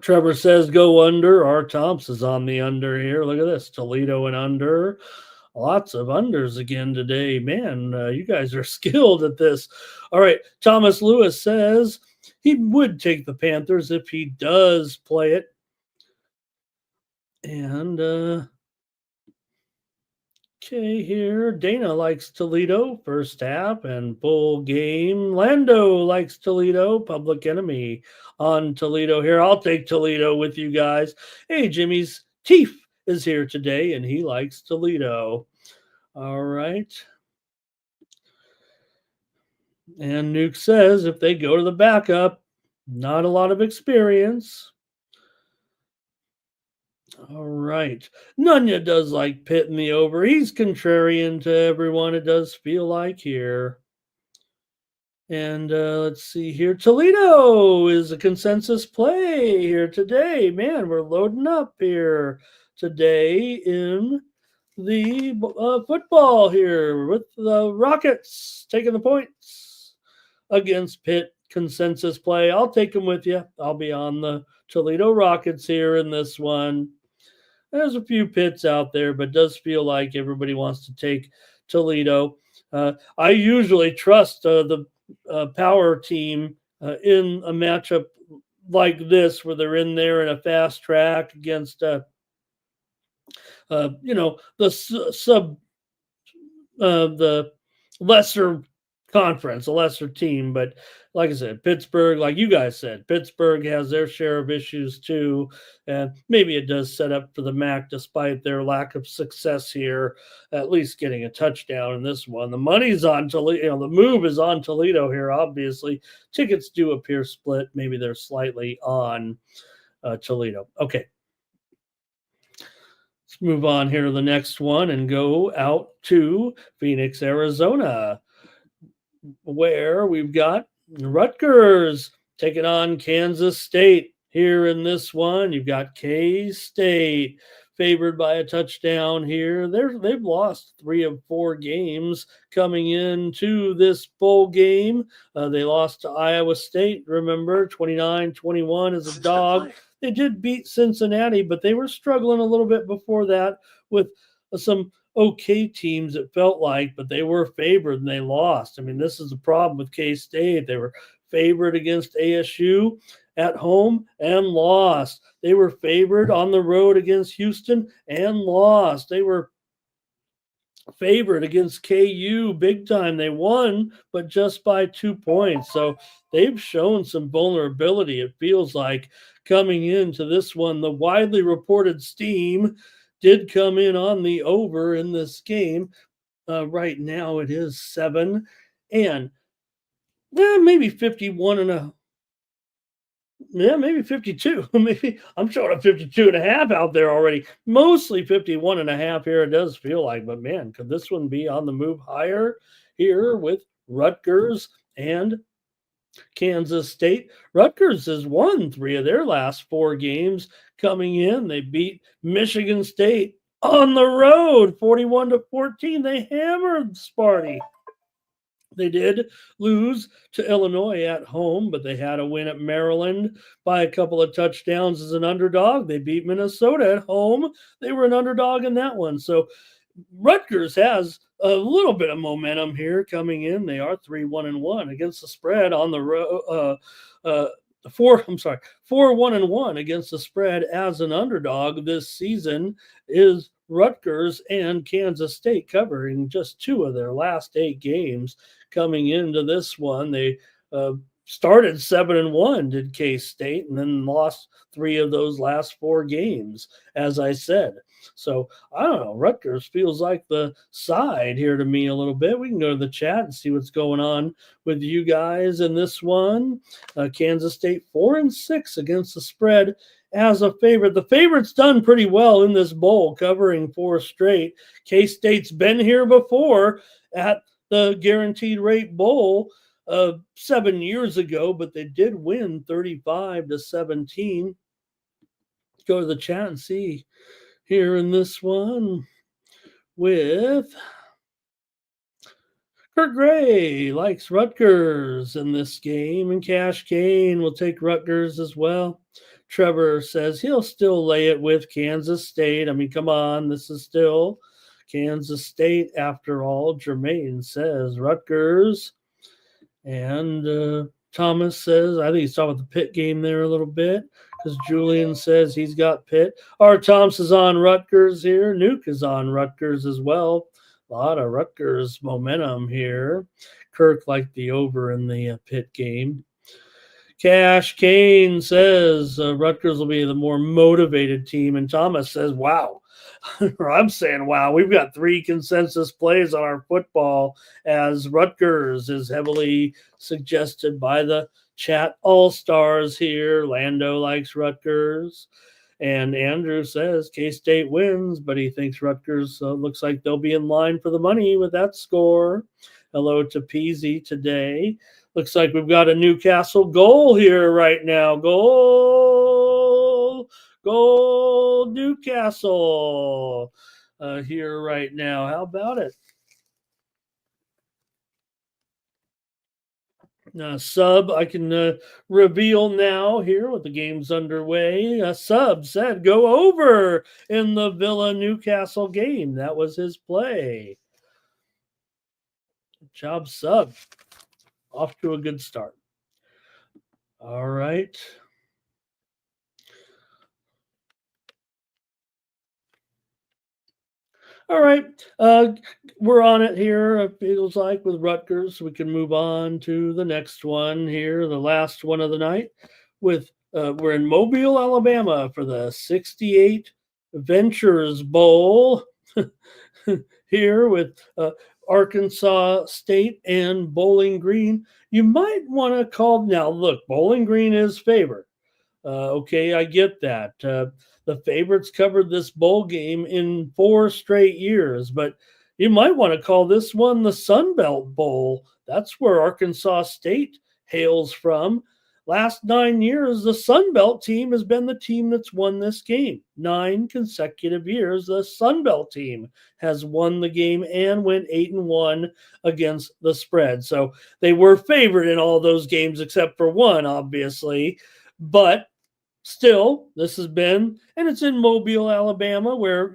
Trevor says go under. R. Thompson's on the under here. Look at this. Toledo and under. Lots of unders again today. Man, you guys are skilled at this. All right. Thomas Lewis says he would take the Panthers if he does play it. And okay, here Dana likes Toledo first half and full game. Lando likes Toledo, public enemy on Toledo here. I'll take Toledo with you guys. Hey, Jimmy's Teef is here today and he likes Toledo. All right. And Nuke says if they go to the backup, not a lot of experience. All right. Nunya does like Pitt in the over. He's contrarian to everyone, it does feel like here. And let's see here. Toledo is a consensus play here today. Man, we're loading up here today in the football here with the Rockets taking the points against Pitt. Consensus play. I'll take them with you. I'll be on the Toledo Rockets here in this one. There's a few Pitts out there, but it does feel like everybody wants to take Toledo. I usually trust the power team in a matchup like this, where they're in there in a fast track against, the lesser conference, a lesser team. But like I said, Pittsburgh, like you guys said, Pittsburgh has their share of issues too. And maybe it does set up for the MAC despite their lack of success here, at least getting a touchdown in this one. The money's on Toledo. The move is on Toledo here, obviously. Tickets do appear split. Maybe they're slightly on Toledo. Okay. Let's move on here to the next one and go out to Phoenix, Arizona, where we've got Rutgers taking on Kansas State here in this one. You've got K-State favored by a touchdown here. They've lost 3 of 4 games coming into this bowl game. They lost to Iowa State, remember, 29-21 as a dog. They did beat Cincinnati, but they were struggling a little bit before that with some okay teams, it felt like, but they were favored and they lost. I mean, this is the problem with K-State. They were favored against ASU at home and lost. They were favored on the road against Houston and lost. They were favored against KU big time. They won, but just by 2 points. So they've shown some vulnerability, it feels like, coming into this one. The widely reported steam did come in on the over in this game. Right now it is 7 and maybe 51 and a maybe 52. Maybe I'm showing a 52 and a half out there already. Mostly 51 and a half here, it does feel like. But man, could this one be on the move higher here with Rutgers and Kansas State? Rutgers has won 3 of their last 4 games coming in. They beat Michigan State on the road 41-14. They hammered Sparty. They did lose to Illinois at home, but they had a win at Maryland by a couple of touchdowns as an underdog. They beat Minnesota at home. They were an underdog in that one. So Rutgers has a little bit of momentum here coming in. They are 3-1-1 against the spread on the road. 4-1-1 against the spread as an underdog this season is Rutgers, and Kansas State covering just 2 of their last 8 games coming into this one. They started 7-1, did K-State, and then lost 3 of those last 4 games, as I said. So I don't know. Rutgers feels like the side here to me a little bit. We can go to the chat and see what's going on with you guys in this one. Kansas State 4-6 against the spread as a favorite. The favorite's done pretty well in this bowl, covering 4 straight. K-State's been here before at the Guaranteed Rate Bowl 7 years ago, but they did win 35-17. Go to the chat and see here in this one with Kurt Gray likes Rutgers in this game, and Cash Kane will take Rutgers as well. Trevor says he'll still lay it with Kansas State. I mean, come on, this is still Kansas State after all. Jermaine says Rutgers. And Thomas says, I think he's talking about the Pitt game there a little bit, because Julian says he's got Pitt. Our Thomas is on Rutgers here. Nuke is on Rutgers as well. A lot of Rutgers momentum here. Kirk liked the over in the Pitt game. Cash Kane says Rutgers will be the more motivated team. And Thomas says, wow. Or I'm saying, wow, we've got 3 consensus plays on our football, as Rutgers is heavily suggested by the chat all-stars here. Lando likes Rutgers. And Andrew says K-State wins, but he thinks Rutgers looks like they'll be in line for the money with that score. Hello to Peasy today. Looks like we've got a Newcastle goal here right now. Goal Newcastle here right now. How about it? Sub, I can reveal now here with the game's underway. Sub said go over in the Villa Newcastle game. That was his play. Good job, Sub. Off to a good start. All right. All right. We're on it here, it feels like, with Rutgers. We can move on to the next one here, the last one of the night. With we're in Mobile, Alabama for the 68 Ventures Bowl here with Arkansas State and Bowling Green. You might want to call now. Look, Bowling Green is favored. Okay, I get that. The favorites covered this bowl game in 4 straight years, but you might want to call this one the Sun Belt Bowl. That's where Arkansas State hails from. Last 9 years, the Sun Belt team has been the team that's won this game. 9 consecutive years, the Sun Belt team has won the game and went 8-1 against the spread. So they were favored in all those games except for one, obviously. But still, this has been, and it's in Mobile, Alabama, where,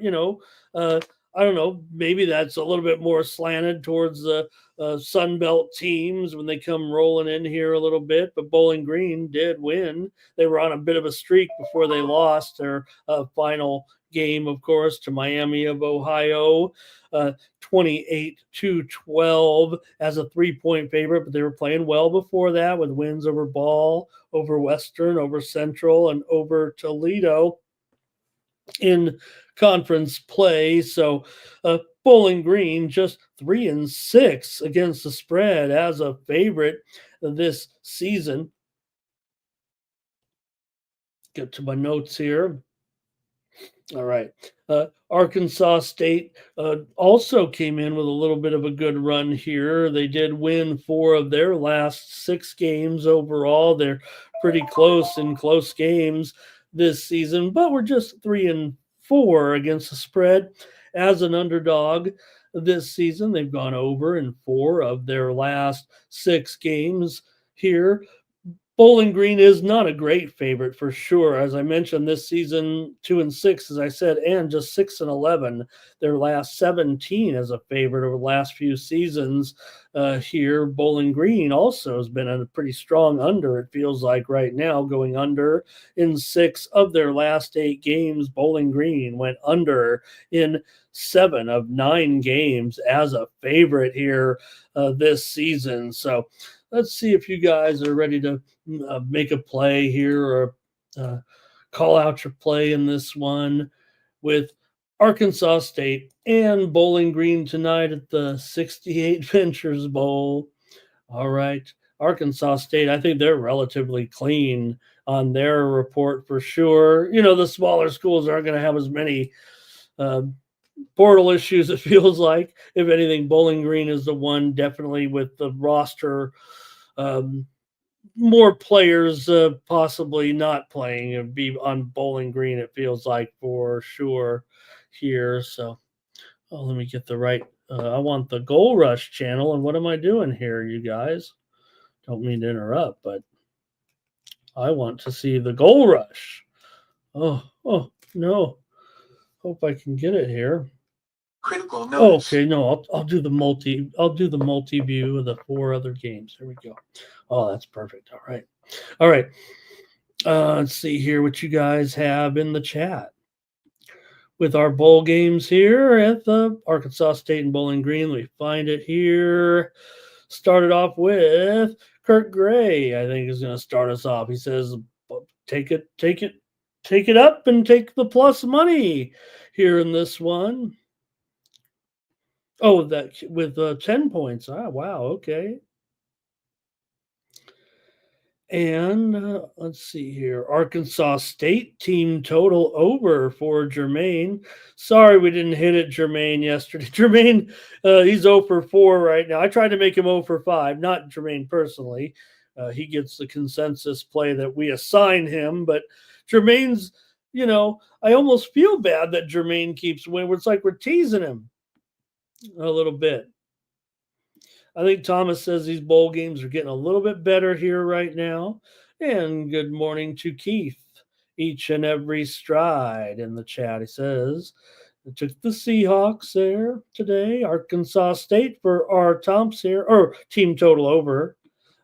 I don't know, maybe that's a little bit more slanted towards the Sun Belt teams when they come rolling in here a little bit. But Bowling Green did win. They were on a bit of a streak before they lost their final game, of course, to Miami of Ohio, 28-12 as a 3-point favorite. But they were playing well before that with wins over Ball, over Western, over Central, and over Toledo in conference play. So Bowling Green just 3-6 against the spread as a favorite this season. Get to my notes here. All right. Arkansas State also came in with a little bit of a good run here. They did win 4 of their last 6 games overall. They're pretty close in close games this season, but we're just 3-4 against the spread as an underdog this season. They've gone over in 4 of their last 6 games here. Bowling Green is not a great favorite for sure. As I mentioned, this season 2-6, as I said, and just 6-11. Their last 17 as a favorite over the last few seasons here. Bowling Green also has been a pretty strong under, it feels like right now, going under in 6 of their last 8 games. Bowling Green went under in 7 of 9 games as a favorite here this season. So let's see if you guys are ready to make a play here or call out your play in this one with Arkansas State and Bowling Green tonight at the 68 Ventures Bowl. All right. Arkansas State, I think they're relatively clean on their report for sure. The smaller schools aren't going to have as many uh, portal issues, it feels like. If anything, Bowling Green is the one definitely with the roster. More players possibly not playing and be on Bowling Green, it feels like for sure here. So let me get the right. I want the Goal Rush channel. And what am I doing here, you guys? Don't mean to interrupt, but I want to see the Goal Rush. Oh no. Hope I can get it here. Critical notice. Okay, no, I'll do the multi view of the 4 other games. There we go. Oh, that's perfect. All right. Let's see here what you guys have in the chat with our bowl games here at the Arkansas State and Bowling Green. We find it here. Started off with Kirk Gray, I think, is going to start us off. He says, take it up and take the plus money here in this one. Oh, that with 10 points. Wow. Okay. And let's see here. Arkansas State team total over for Jermaine. Sorry we didn't hit it, Jermaine, yesterday. Jermaine, he's 0 for 4 right now. I tried to make him 0 for 5, not Jermaine personally. He gets the consensus play that we assign him. But Jermaine's, I almost feel bad that Jermaine keeps winning. It's like we're teasing him a little bit. I think Thomas says these bowl games are getting a little bit better here right now. And good morning to Keith. Each and every stride in the chat. He says, I took the Seahawks there today. Arkansas State for our Tomps here, or team total over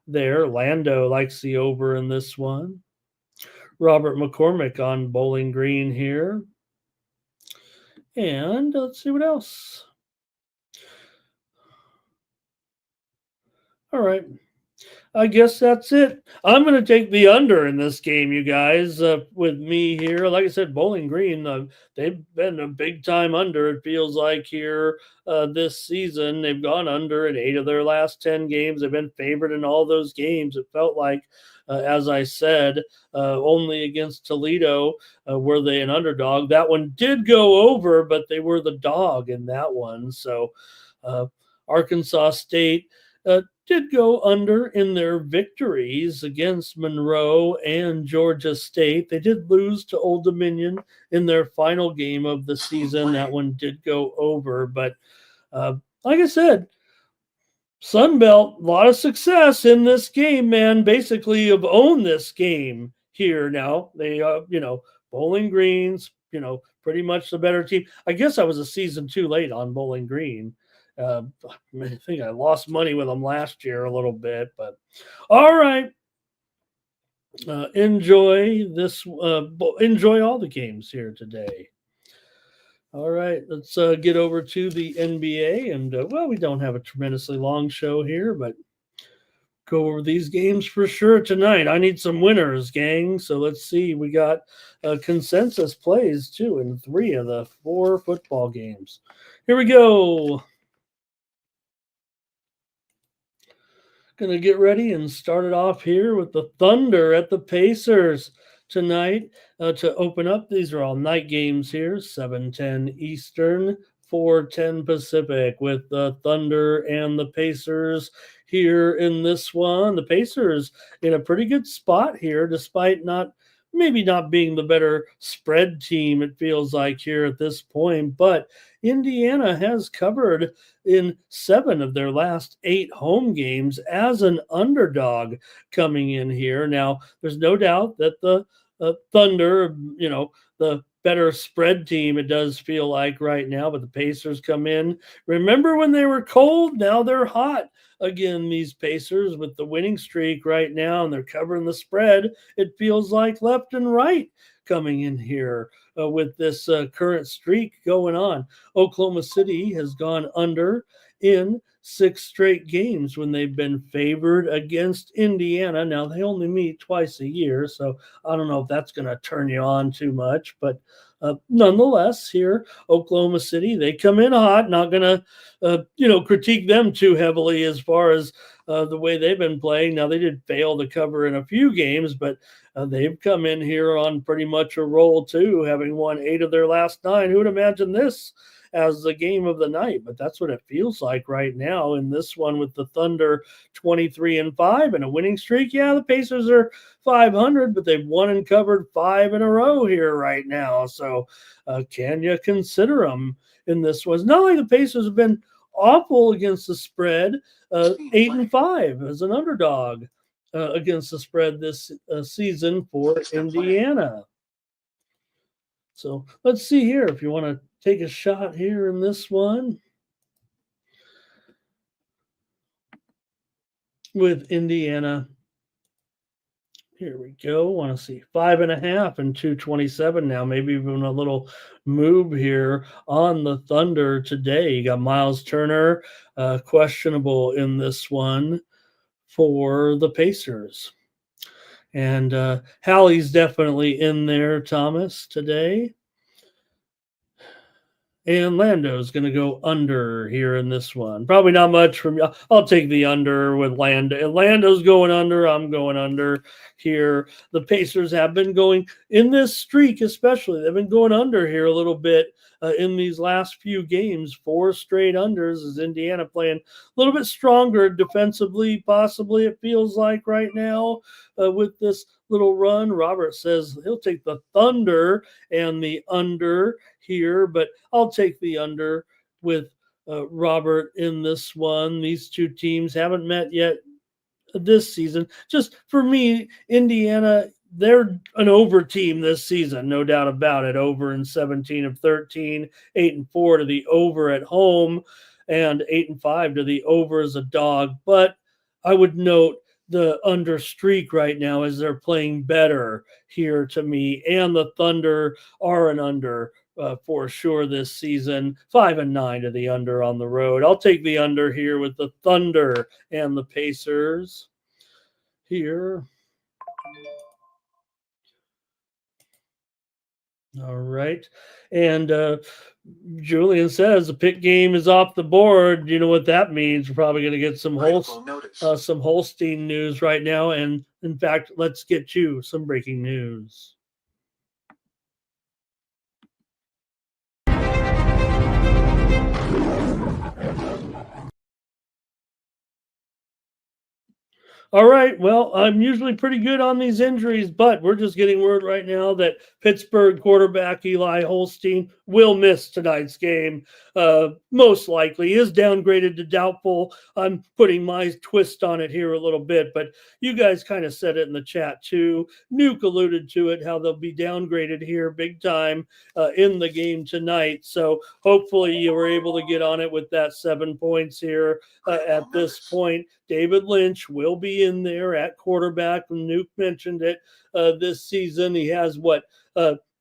there. Lando likes the over in this one. Robert McCormick on Bowling Green here. And let's see what else. All right. I guess that's it. I'm going to take the under in this game, you guys, with me here. Like I said, Bowling Green, they've been a big time under, it feels like, here this season. They've gone under in 8 of their last 10 games. They've been favored in all those games. It felt like, as I said, only against Toledo were they an underdog. That one did go over, but they were the dog in that one. So Arkansas State did go under in their victories against Monroe and Georgia State. They did lose to Old Dominion in their final game of the season. That one did go over. But like I said, Sunbelt, a lot of success in this game, man. Basically, have owned this game here now. They, Bowling Green's, pretty much the better team. I guess I was a season too late on Bowling Green. I think I lost money with them last year a little bit, but all right. Enjoy this. Enjoy all the games here today. All right, let's get over to the NBA, and we don't have a tremendously long show here, but go over these games for sure tonight. I need some winners, gang. So let's see. We got consensus plays too in 3 of the 4 football games. Here we go. Going to get ready and start it off here with the Thunder at the Pacers tonight to open up. These are all night games here, 7:10 Eastern, 4:10 Pacific, with the Thunder and the Pacers here in this one. The Pacers in a pretty good spot here, despite maybe not being the better spread team, it feels like here at this point. But Indiana has covered in 7 of their last 8 home games as an underdog coming in here. Now, there's no doubt that the Thunder, the better spread team, it does feel like right now, but the Pacers come in. Remember when they were cold? Now they're hot again, these Pacers, with the winning streak right now, and they're covering the spread. It feels like left and right coming in here with this current streak going on. Oklahoma City has gone under in 6 straight games when they've been favored against Indiana. Now, they only meet twice a year, so I don't know if that's going to turn you on too much. But nonetheless, here, Oklahoma City, they come in hot. Not going to, critique them too heavily as far as the way they've been playing. Now, they did fail to cover in a few games, but they've come in here on pretty much a roll too, having won 8 of their last 9. Who would imagine this as the game of the night? But that's what it feels like right now in this one, with the Thunder 23-5 and a winning streak. Yeah, the Pacers are 500, but they've won and covered 5 in a row here right now. So can you consider them in this one? It's not like the Pacers have been awful against the spread. 8-5 as an underdog against the spread this season for Indiana. So let's see here if you want to take a shot here in this one with Indiana. Here we go. Want to see 5.5 and 227 now. Maybe even a little move here on the Thunder today. You got Miles Turner questionable in this one for the Pacers. And Hallie's definitely in there, Thomas, today. And Lando's going to go under here in this one. Probably not much from you. I'll take the under with Lando. Lando's going under. I'm going under here. The Pacers have been going in this streak, especially. They've been going under here a little bit in these last few games. 4 straight unders as Indiana playing a little bit stronger defensively, possibly, it feels like right now with this little run. Robert says he'll take the Thunder and the under here, but I'll take the under with Robert in this one. These two teams haven't met yet this season. Just for me, Indiana, they're an over team this season, no doubt about it. Over in 17 of 13, 8-4 to the over at home, and 8-5 to the over as a dog. But I would note the under streak right now as they're playing better here to me, and the Thunder are an under for sure this season. 5-9 to the under on the road. I'll take the under here with the Thunder and the Pacers here. All right. And Julian says the pick game is off the board. You know what that means? We're probably going to get some Holstein news right now. And in fact, let's get you some breaking news. All right. Well, I'm usually pretty good on these injuries, but we're just getting word right now that Pittsburgh quarterback Eli Holstein will miss tonight's game. Most likely is downgraded to doubtful. I'm putting my twist on it here a little bit, but you guys kind of said it in the chat too. Nuke alluded to it, how they'll be downgraded here big time in the game tonight. So hopefully you were able to get on it with that 7 points here at this point. David Lynch will be in there at quarterback. Nuke mentioned it this season. He has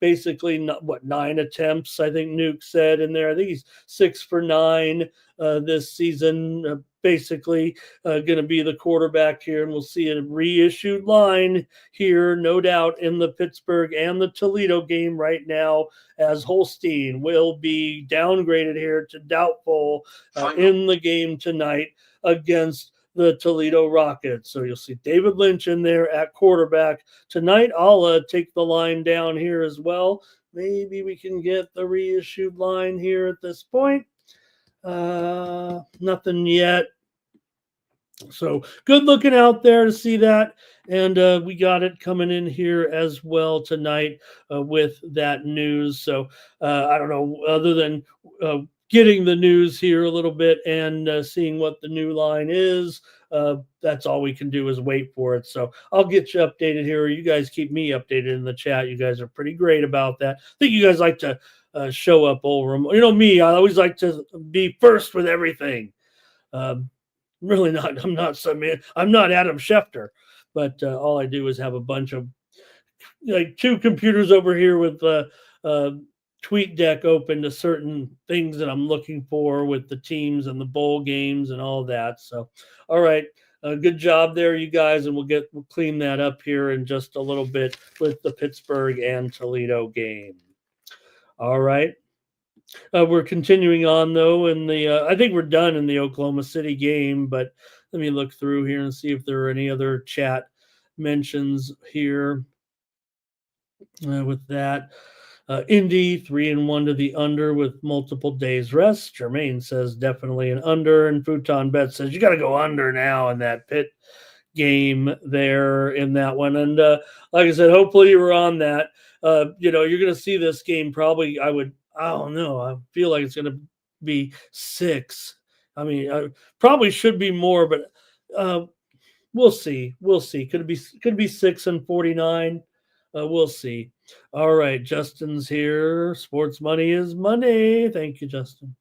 basically 9 attempts, I think Nuke said in there. I think he's 6 for 9 this season. Basically going to be the quarterback here, and we'll see a reissued line here, no doubt, in the Pittsburgh and the Toledo game right now, as Holstein will be downgraded here to doubtful in the game tonight against the Toledo Rockets. So you'll see David Lynch in there at quarterback tonight. I'll take the line down here as well. Maybe we can get the reissued line here at this point. Nothing yet. So good looking out there to see that. And we got it coming in here as well tonight with that news. So I don't know, other than getting the news here a little bit and seeing what the new line is. That's all we can do is wait for it. So I'll get you updated here. You guys keep me updated in the chat. You guys are pretty great about that. I think you guys like to show up over them. You know me, I always like to be first with everything. Really not. I'm not Adam Schefter, but all I do is have a bunch of 2 computers over here with tweet deck open to certain things that I'm looking for with the teams and the bowl games and all that. So, all right. Good job there, you guys, and we'll clean that up here in just a little bit with the Pittsburgh and Toledo game. All right. We're continuing on though in the. I think we're done in the Oklahoma City game, but let me look through here and see if there are any other chat mentions here with that. Indy 3-1 to the under with multiple days rest. Jermaine says definitely an under, and Futon Bet says you got to go under now in that Pitt game there in that one. And like I said, hopefully you were on that. You're going to see this game probably. I don't know. I feel like it's going to be 6. I mean, I probably should be more, but we'll see. We'll see. Could be 6 and 49. We'll see. All right, Justin's here. Sports money is money. Thank you, Justin.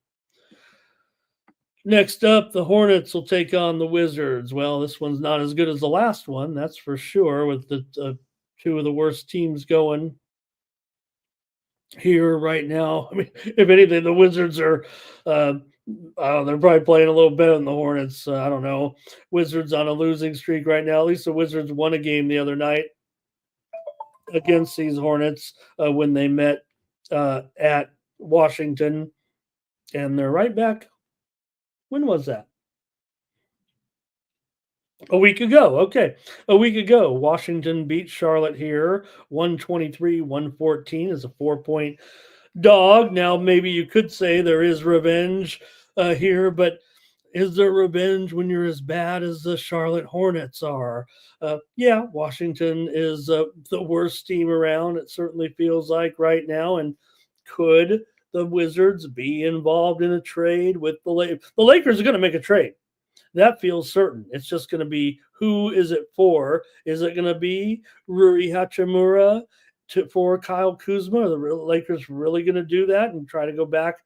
Next up, the Hornets will take on the Wizards. Well, this one's not as good as the last one, that's for sure, with the two of the worst teams going here right now. I mean, if anything, the Wizards are they're probably playing a little better than the Hornets. I don't know. Wizards on a losing streak right now. At least the Wizards won a game the other night against these Hornets when they met at Washington, and they're right back. When was that? A week ago. Okay. A week ago, Washington beat Charlotte here 123-114 as a 4-point dog. Now, maybe you could say there is revenge here, but is there revenge when you're as bad as the Charlotte Hornets are? Yeah, Washington is the worst team around. It certainly feels like right now. And could the Wizards be involved in a trade with the Lakers? The Lakers are going to make a trade. That feels certain. It's just going to be, who is it for? Is it going to be Rui Hachimura for Kyle Kuzma? Are the Lakers really going to do that and try to go back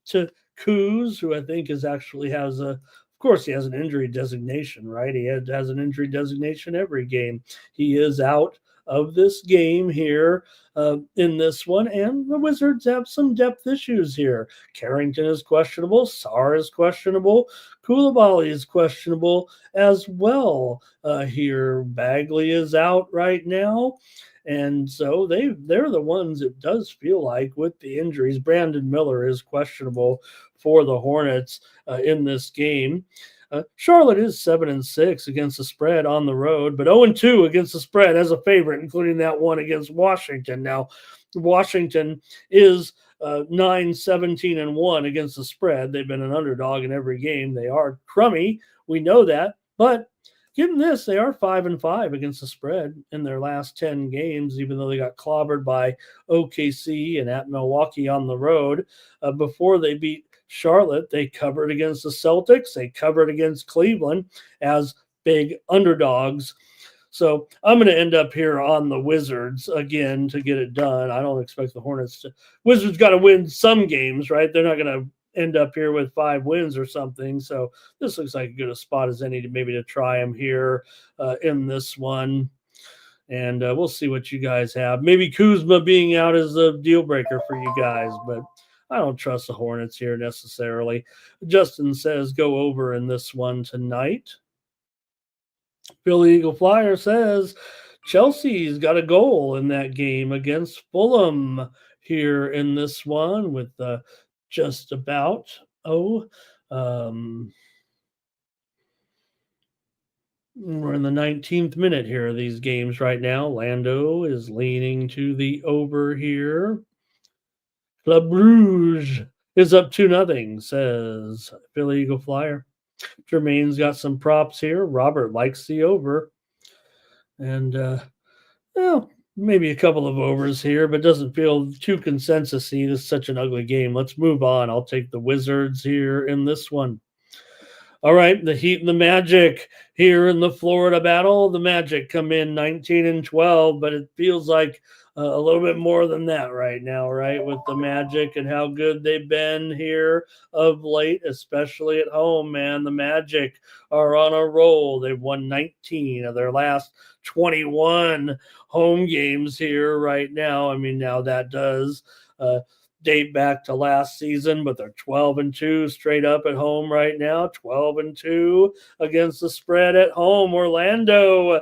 to Kuz, who I think has of course, he has an injury designation, right? He has an injury designation every game. He is out of this game here in this one, and the Wizards have some depth issues here. Carrington is questionable. Sarr is questionable. Koulibaly is questionable as well here. Bagley is out right now. And so they're the ones, it does feel like, with the injuries. Brandon Miller is questionable for the Hornets in this game. Charlotte is 7-6 against the spread on the road, but 0-2 against the spread as a favorite, including that one against Washington. Now, Washington is 9-17-1 against the spread. They've been an underdog in every game. They are crummy. We know that, but given this, they are 5-5 against the spread in their last 10 games, even though they got clobbered by OKC and at Milwaukee on the road. Before they beat Charlotte, they covered against the Celtics. They covered against Cleveland as big underdogs. So I'm going to end up here on the Wizards again to get it done. I don't expect the Hornets to. Wizards got to win some games, right? They're not going to end up here with 5 wins or something. So this looks like as good a spot as any to try them here in this one. And we'll see what you guys have. Maybe Kuzma being out is a deal breaker for you guys, but I don't trust the Hornets here necessarily. Justin says go over in this one tonight. Philly Eagle Flyer says Chelsea's got a goal in that game against Fulham here in this one with just about we're in the 19th minute here of these games right now. Lando is leaning to the over here. Club Rouge is up 2-0, says Philly Eagle Flyer. Jermaine's got some props here. Robert likes the over. And, maybe a couple of overs here, but doesn't feel too consensus-y. This is such an ugly game. Let's move on. I'll take the Wizards here in this one. All right, the Heat and the Magic here in the Florida battle. The Magic come in 19-12, but it feels like a little bit more than that right now, right, with the Magic and how good they've been here of late, especially at home, man. The Magic are on a roll. They've won 19 of their last 21 home games here right now. I mean, now that does date back to last season, but they're 12-2 straight up at home right now. 12-2 against the spread at home. Orlando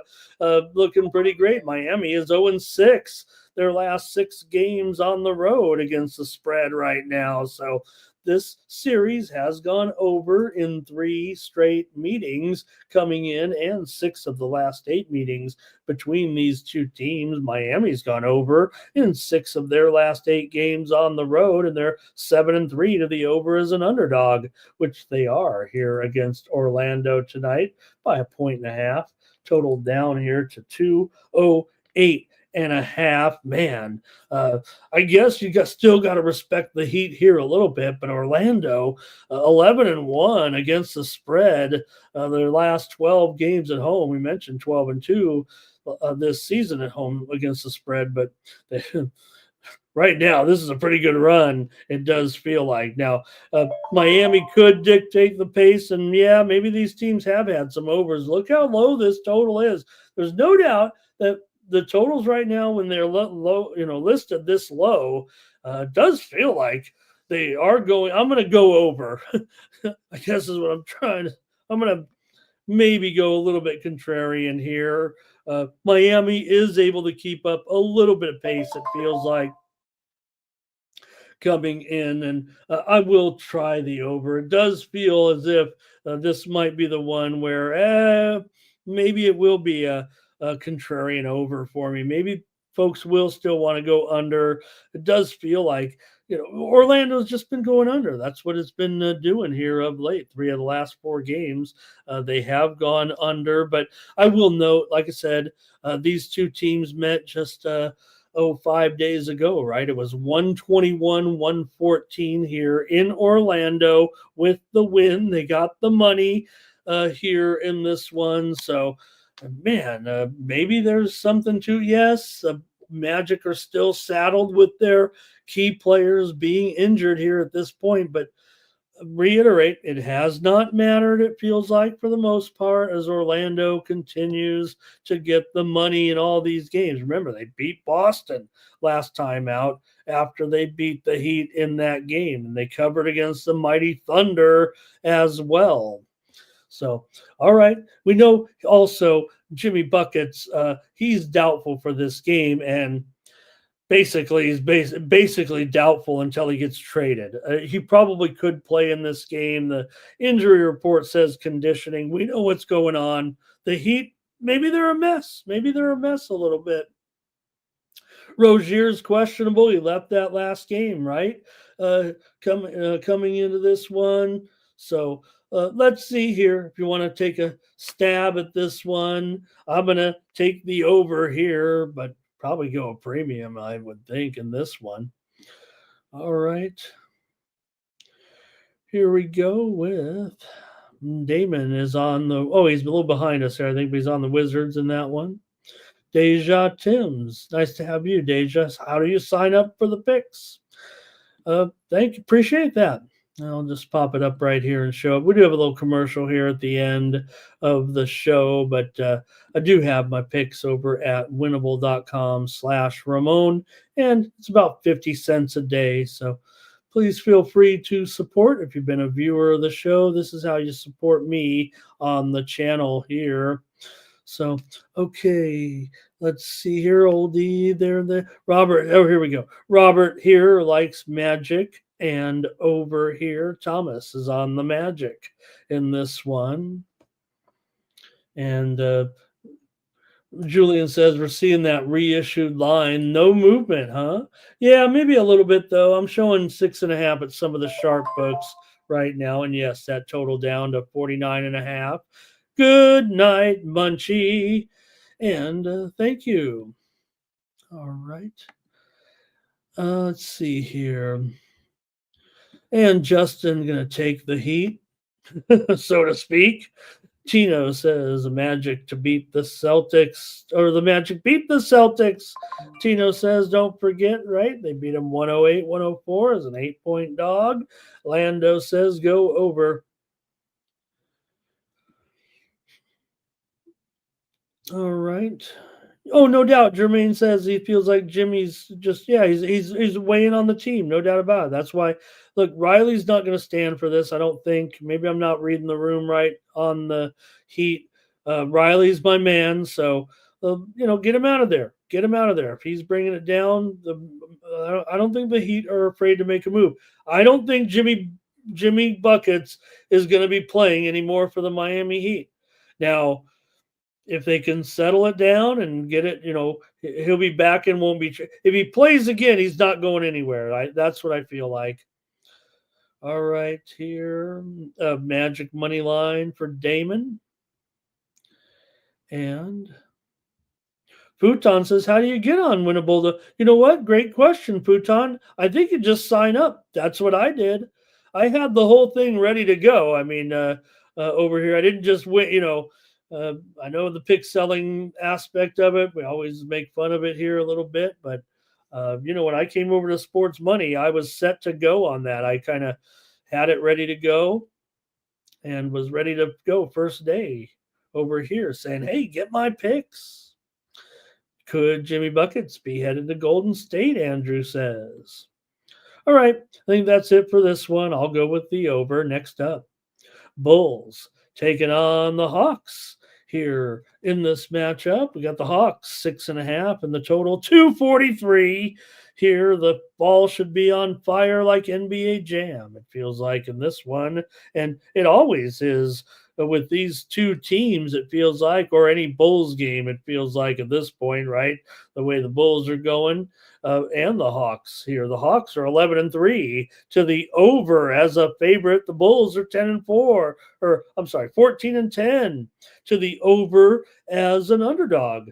looking pretty great. Miami is 0-6 their last 6 games on the road against the spread right now. So this series has gone over in 3 straight meetings coming in, and 6 of the last 8 meetings between these two teams. Miami's gone over in 6 of their last 8 games on the road, and they're 7-3 to the over as an underdog, which they are here against Orlando tonight by 1.5. Total down here to 208.5. Man, I guess you still got to respect the Heat here a little bit, but Orlando 11-1 against the spread. Their last 12 games at home. We mentioned 12-2 this season at home against the spread, but they, right now this is a pretty good run. It does feel like now Miami could dictate the pace, and yeah, maybe these teams have had some overs. Look how low this total is. There's no doubt that the totals right now, when they're low, listed this low, does feel like they are going. I'm going to go over. I guess is what I'm trying to. I'm going to maybe go a little bit contrarian here. Miami is able to keep up a little bit of pace. It feels like coming in, and I will try the over. It does feel as if this might be the one where maybe it will be a contrarian over for me. Maybe folks will still want to go under. It does feel like Orlando's just been going under. That's what it's been doing here of late. 3 of the last 4 games they have gone under. But I will note, like I said, these two teams met just 5 days ago, right? It was 121-114 here in Orlando with the win. They got the money here in this one. So man, maybe there's something to, yes, Magic are still saddled with their key players being injured here at this point, but reiterate, it has not mattered, it feels like, for the most part, as Orlando continues to get the money in all these games. Remember, they beat Boston last time out after they beat the Heat in that game, and they covered against the mighty Thunder as well. So, all right. We know also Jimmy Buckets, he's doubtful for this game, and basically he's basically doubtful until he gets traded. He probably could play in this game. The injury report says conditioning. We know what's going on. The Heat, maybe they're a mess. Maybe they're a mess a little bit. Rozier's questionable. He left that last game, right? Coming into this one. So let's see here. If you want to take a stab at this one, I'm going to take the over here, but probably go a premium, I would think, in this one. All right. Here we go with Damon is on the, he's a little behind us here, I think, but he's on the Wizards in that one. Deja Timms. Nice to have you, Deja. How do you sign up for the picks? Thank you. Appreciate that. I'll just pop it up right here and show it. We do have a little commercial here at the end of the show, but I do have my picks over at winnable.com/Ramon, and it's about 50 cents a day. So please feel free to support. If you've been a viewer of the show, this is how you support me on the channel here. So, okay, let's see here, oldie, there. Robert, here we go. Robert here likes Magic, and over here, Thomas is on the Magic in this one. And Julian says, we're seeing that reissued line. No movement, huh? Yeah, maybe a little bit, though. I'm showing 6.5 at some of the sharp books right now. And yes, that total down to 49.5. Good night, Munchie. And thank you. All right. Let's see here. And Justin going to take the heat, so to speak. Tino says the Magic to beat the Celtics, or the Magic beat the Celtics. Tino says, don't forget, right? They beat them 108-104 as an 8-point dog. Lando says go over. All right. Oh, no doubt. Jermaine says he feels like Jimmy's just he's weighing on the team, no doubt about it. That's why look, Riley's not going to stand for this. I don't think. Maybe I'm not reading the room right on the Heat. Riley's my man, so get him out of there. Get him out of there. If he's bringing it down, I don't think the Heat are afraid to make a move. I don't think Jimmy Buckets is going to be playing anymore for the Miami Heat. Now, if they can settle it down and get it, he'll be back and won't be. If he plays again, he's not going anywhere. That's what I feel like. All right, here, Magic money line for Damon. And Futon says, how do you get on Winnable? You know what? Great question, Futon. I think you just sign up. That's what I did. I had the whole thing ready to go. I mean, over here, I didn't just win, I know the pick selling aspect of it. We always make fun of it here a little bit, but when I came over to Sports Money, I was set to go on that. I kind of had it ready to go and was ready to go first day over here saying, hey, get my picks. Could Jimmy Buckets be headed to Golden State, Andrew says. All right, I think that's it for this one. I'll go with the over. Next up, Bulls taking on the Hawks here in this matchup. We got the Hawks 6.5 and the total 243. Here, the ball should be on fire like NBA Jam, it feels like in this one. And it always is with these two teams, it feels like, or any Bulls game, it feels like at this point, right? The way the Bulls are going. And the Hawks here. The Hawks are 11-3 to the over as a favorite. The Bulls are 10-4, or I'm sorry, 14-10 to the over as an underdog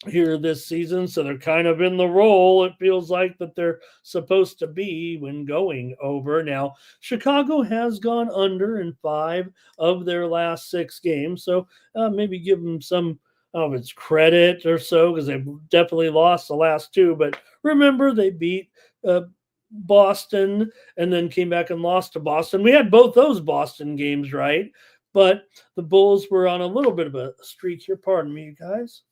here this season. So they're kind of in the role, it feels like, that they're supposed to be when going over. Now, Chicago has gone under in 5 of their last 6 games. So maybe give them some of its credit or so, because they've definitely lost the last 2. But remember, they beat Boston and then came back and lost to Boston. We had both those Boston games, right? But the Bulls were on a little bit of a streak here. Pardon me, you guys.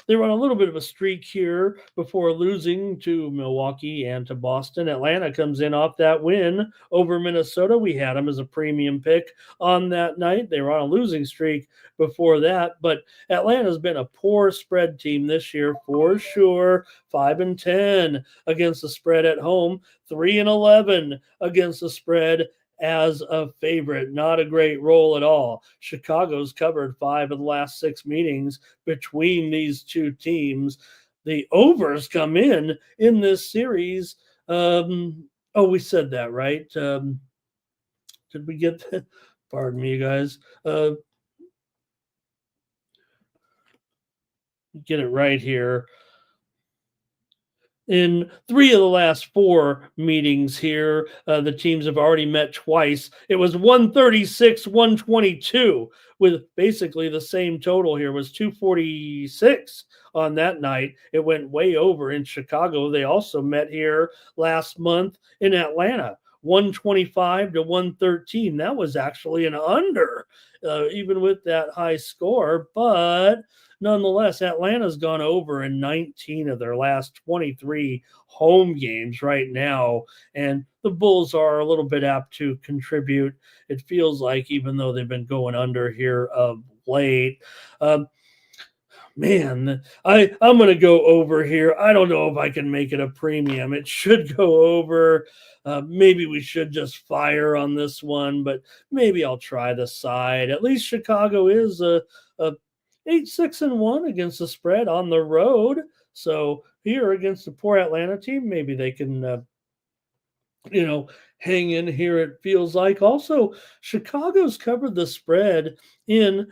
They were on a little bit of a streak here before losing to Milwaukee and to Boston. Atlanta comes in off that win over Minnesota. We had them as a premium pick on that night. They were on a losing streak before that, but Atlanta's been a poor spread team this year for sure. 5-10 against the spread at home, 3-11 against the spread as a favorite. Not a great roll at all. Chicago's covered 5 of the last 6 meetings between these two teams. The overs come in this series. We said that, right? Did we get that? Pardon me, you guys. Get it right here. In 3 of the last 4 meetings here, the teams have already met twice. It was 136-122 with basically the same total here. It was 246 on that night. It went way over in Chicago. They also met here last month in Atlanta. 125-113. That was actually an under, even with that high score. But nonetheless, Atlanta's gone over in 19 of their last 23 home games right now, and the Bulls are a little bit apt to contribute, it feels like, even though they've been going under here of late. Man, I'm going to go over here. I don't know if I can make it a premium. It should go over. Maybe we should just fire on this one, but maybe I'll try the side. At least Chicago is a 8-6-1 against the spread on the road. So here against the poor Atlanta team, maybe they can, hang in here, it feels like. Also, Chicago's covered the spread in,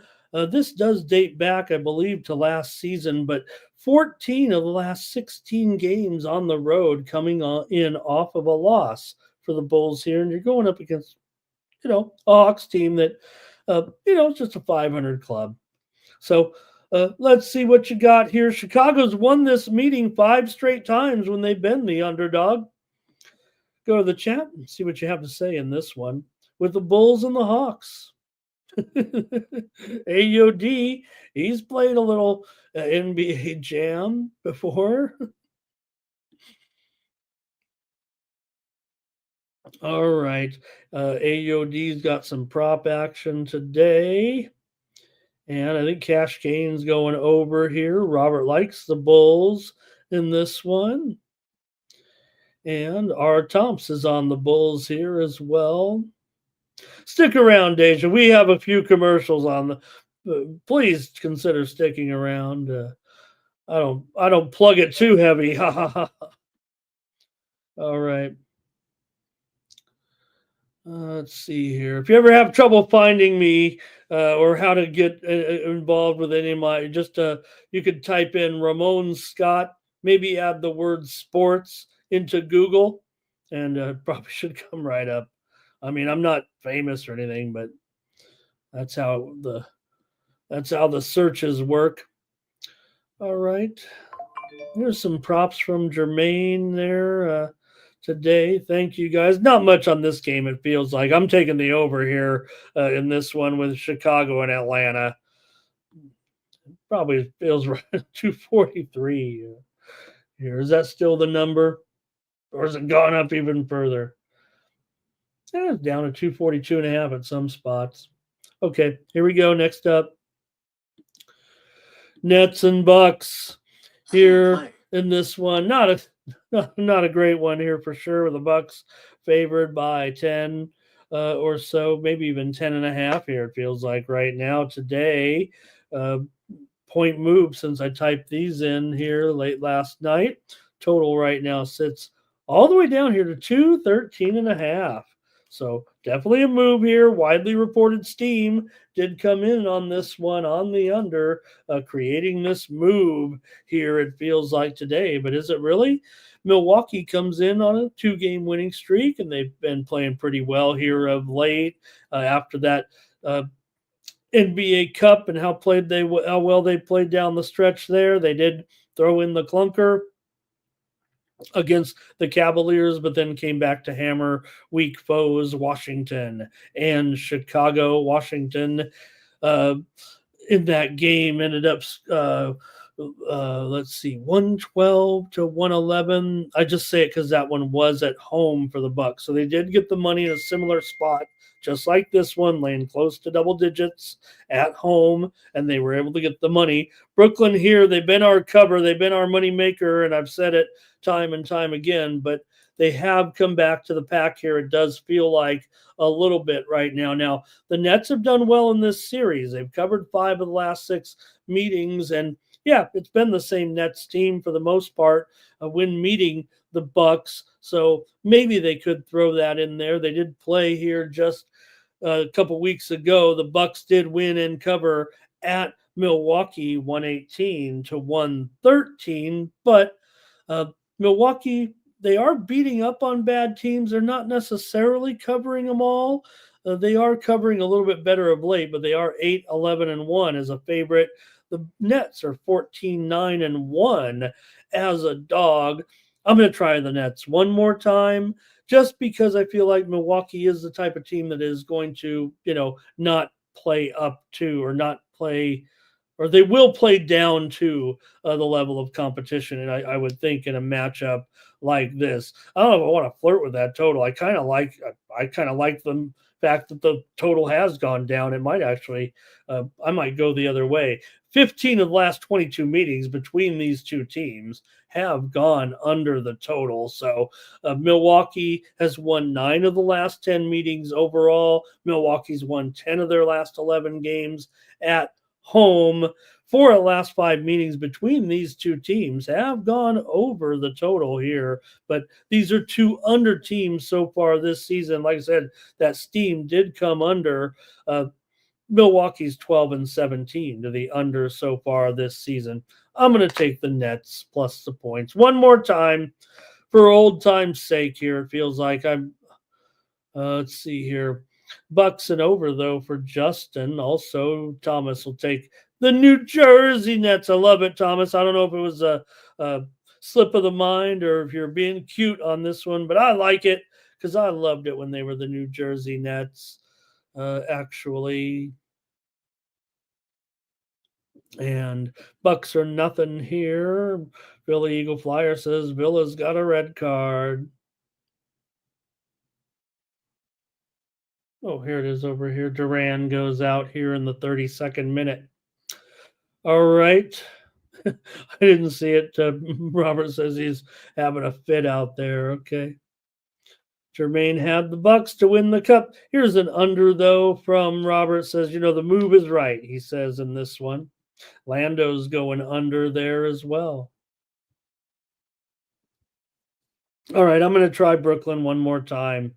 this does date back, I believe, to last season, but 14 of the last 16 games on the road coming in off of a loss for the Bulls here. And you're going up against, a Hawks team that, it's just a 500 club. So let's see what you got here. Chicago's won this meeting 5 straight times when they've been the underdog. Go to the chat and see what you have to say in this one with the Bulls and the Hawks. AOD, he's played a little NBA Jam before. All right. AOD's got some prop action today. And I think Cash Game's going over here. Robert likes the Bulls in this one. And R. Thompson is on the Bulls here as well. Stick around, Deja. We have a few commercials on the. Please consider sticking around. I don't plug it too heavy. Ha ha ha. All right. Let's see here. If you ever have trouble finding me or how to get involved with any of my, just you could type in Ramon Scott, maybe add the word sports into Google, and probably should come right up. I mean, I'm not famous or anything, but that's how the searches work. All right. Here's some props from Jermaine there today. Thank you guys. Not much on this game, it feels like. I'm taking the over here in this one with Chicago and Atlanta. Probably feels right. 243 here. Is that still the number? Or has it gone up even further? It's down to 242.5 at some spots. Okay, here we go. Next up. Nets and Bucks here in this one. Not a great one here for sure. The Bucks favored by 10 or so, maybe even 10.5 here. It feels like right now today. Point move since I typed these in here late last night. Total right now sits all the way down here to 213.5. So definitely a move here. Widely reported steam did come in on this one on the under, creating this move here, it feels like today. But is it really? Milwaukee comes in on a 2-game winning streak, and they've been playing pretty well here of late after that NBA Cup and how well they played down the stretch there. They did throw in the clunker against the Cavaliers, but then came back to hammer weak foes, Washington and Chicago. Washington in that game ended up, let's see, 112 to 111. I just say it because that one was at home for the Bucks. So they did get the money in a similar spot, just like this one, laying close to double digits at home, and they were able to get the money. Brooklyn here, they've been our cover, they've been our money maker, and I've said it time and time again, but they have come back to the pack here. It does feel like a little bit right now. Now, the Nets have done well in this series. They've covered 5 of the last 6 meetings, and yeah, it's been the same Nets team for the most part when meeting the Bucks. So maybe they could throw that in there. They did play here just a couple weeks ago. The Bucks did win and cover at Milwaukee 118 to 113, but Milwaukee, they are beating up on bad teams. They're not necessarily covering them all. They are covering a little bit better of late, but they are 8-11-1 as a favorite. The Nets are 14-9-1 as a dog. I'm going to try the Nets one more time just because I feel like Milwaukee is the type of team that is going to, not play up to or not play – or they will play down to the level of competition. And I would think in a matchup like this, I don't know if I want to flirt with that total. I kind of like the fact that the total has gone down. It might actually, I might go the other way. 15 of the last 22 meetings between these two teams have gone under the total. So Milwaukee has won 9 of the last 10 meetings overall. Milwaukee's won 10 of their last 11 games at home. 4 of the last 5 meetings between these two teams have gone over the total here, but these are 2 under teams so far this season. Like I said, that steam did come under. Milwaukee's 12-17 to the under so far this season. I'm going to take the Nets plus the points one more time for old time's sake here. It feels like I'm let's see here. Bucks and over, though, for Justin. Also, Thomas will take the New Jersey Nets. I love it, Thomas. I don't know if it was a slip of the mind or if you're being cute on this one, but I like it because I loved it when they were the New Jersey Nets. Actually, And Bucks are nothing here. Billy Eagle Flyer says Villa's got a red card. Oh, here it is over here. Duran goes out here in the 32nd minute. All right. I didn't see it. Robert says he's having a fit out there. Okay. Jermaine had the Bucks to win the cup. Here's an under though from Robert. Says, the move is right. He says in this one, Lando's going under there as well. All right, I'm going to try Brooklyn one more time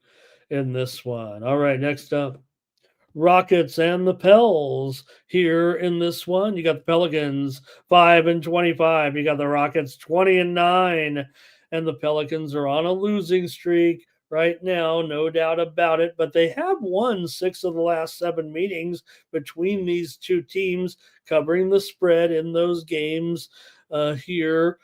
in this one. All right, next up, Rockets and the Pels here in this one. You got the Pelicans 5-25. You got the Rockets 20-9, and the Pelicans are on a losing streak right now, no doubt about it. But they have won 6 of the last 7 meetings between these two teams, covering the spread in those games here.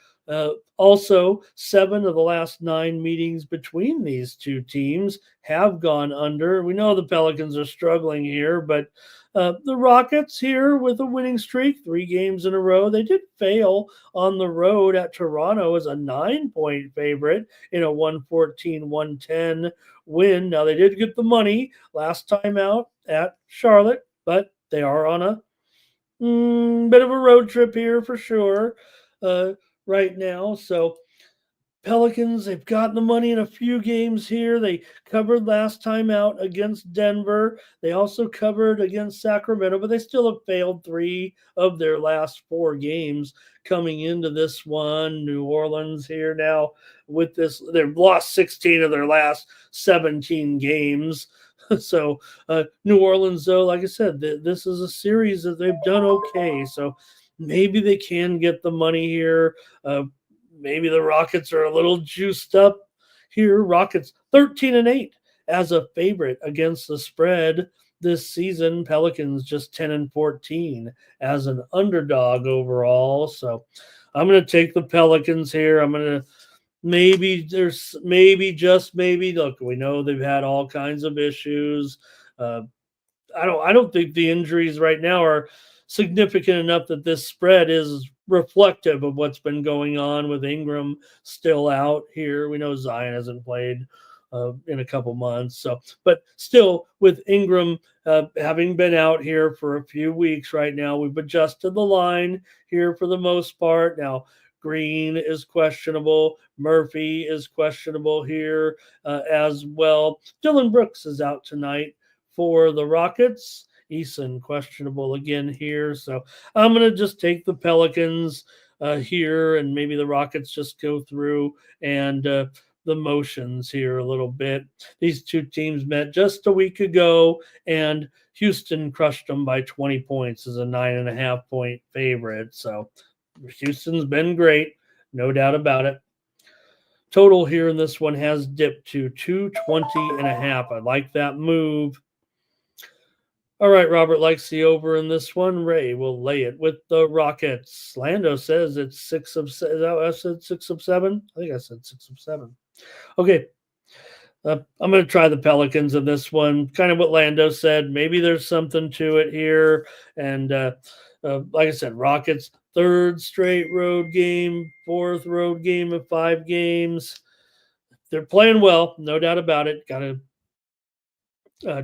Also, 7 of the last 9 meetings between these two teams have gone under. We know the Pelicans are struggling here, but the Rockets here with a winning streak, 3 games in a row. They did fail on the road at Toronto as a 9-point favorite in a 114-110 win. Now, they did get the money last time out at Charlotte, but they are on a bit of a road trip here for sure. Right now. So Pelicans, they've gotten the money in a few games here. They covered last time out against Denver. They also covered against Sacramento, but they still have failed 3 of their last 4 games coming into this one. New Orleans here now with this, they've lost 16 of their last 17 games. So New Orleans, though, like I said, this is a series that they've done okay. So maybe they can get the money here. Maybe the Rockets are a little juiced up here. Rockets 13-8 as a favorite against the spread this season. Pelicans just 10-14 as an underdog overall. So I'm going to take the Pelicans here. I'm going to just maybe look, we know they've had all kinds of issues. I don't think the injuries right now are significant enough that this spread is reflective of what's been going on with Ingram still out here. We know Zion hasn't played in a couple months. So, but still, with Ingram having been out here for a few weeks right now, we've adjusted the line here for the most part. Now, Green is questionable. Murphy is questionable here as well. Dylan Brooks is out tonight for the Rockets. Eason questionable again here. So I'm going to just take the Pelicans here, and maybe the Rockets just go through and the motions here a little bit. These two teams met just a week ago, and Houston crushed them by 20 points as a 9.5-point favorite. So Houston's been great, no doubt about it. Total here in this one has dipped to 220.5. I like that move. All right, Robert likes the over in this one. Ray will lay it with the Rockets. Lando says it's 6 of 7. Is that what I said? 6 of 7? I think I said 6 of 7. Okay. I'm going to try the Pelicans in this one. Kind of what Lando said. Maybe there's something to it here. And like I said, Rockets, 3rd straight road game, 4th road game of 5 games. They're playing well, no doubt about it. Got to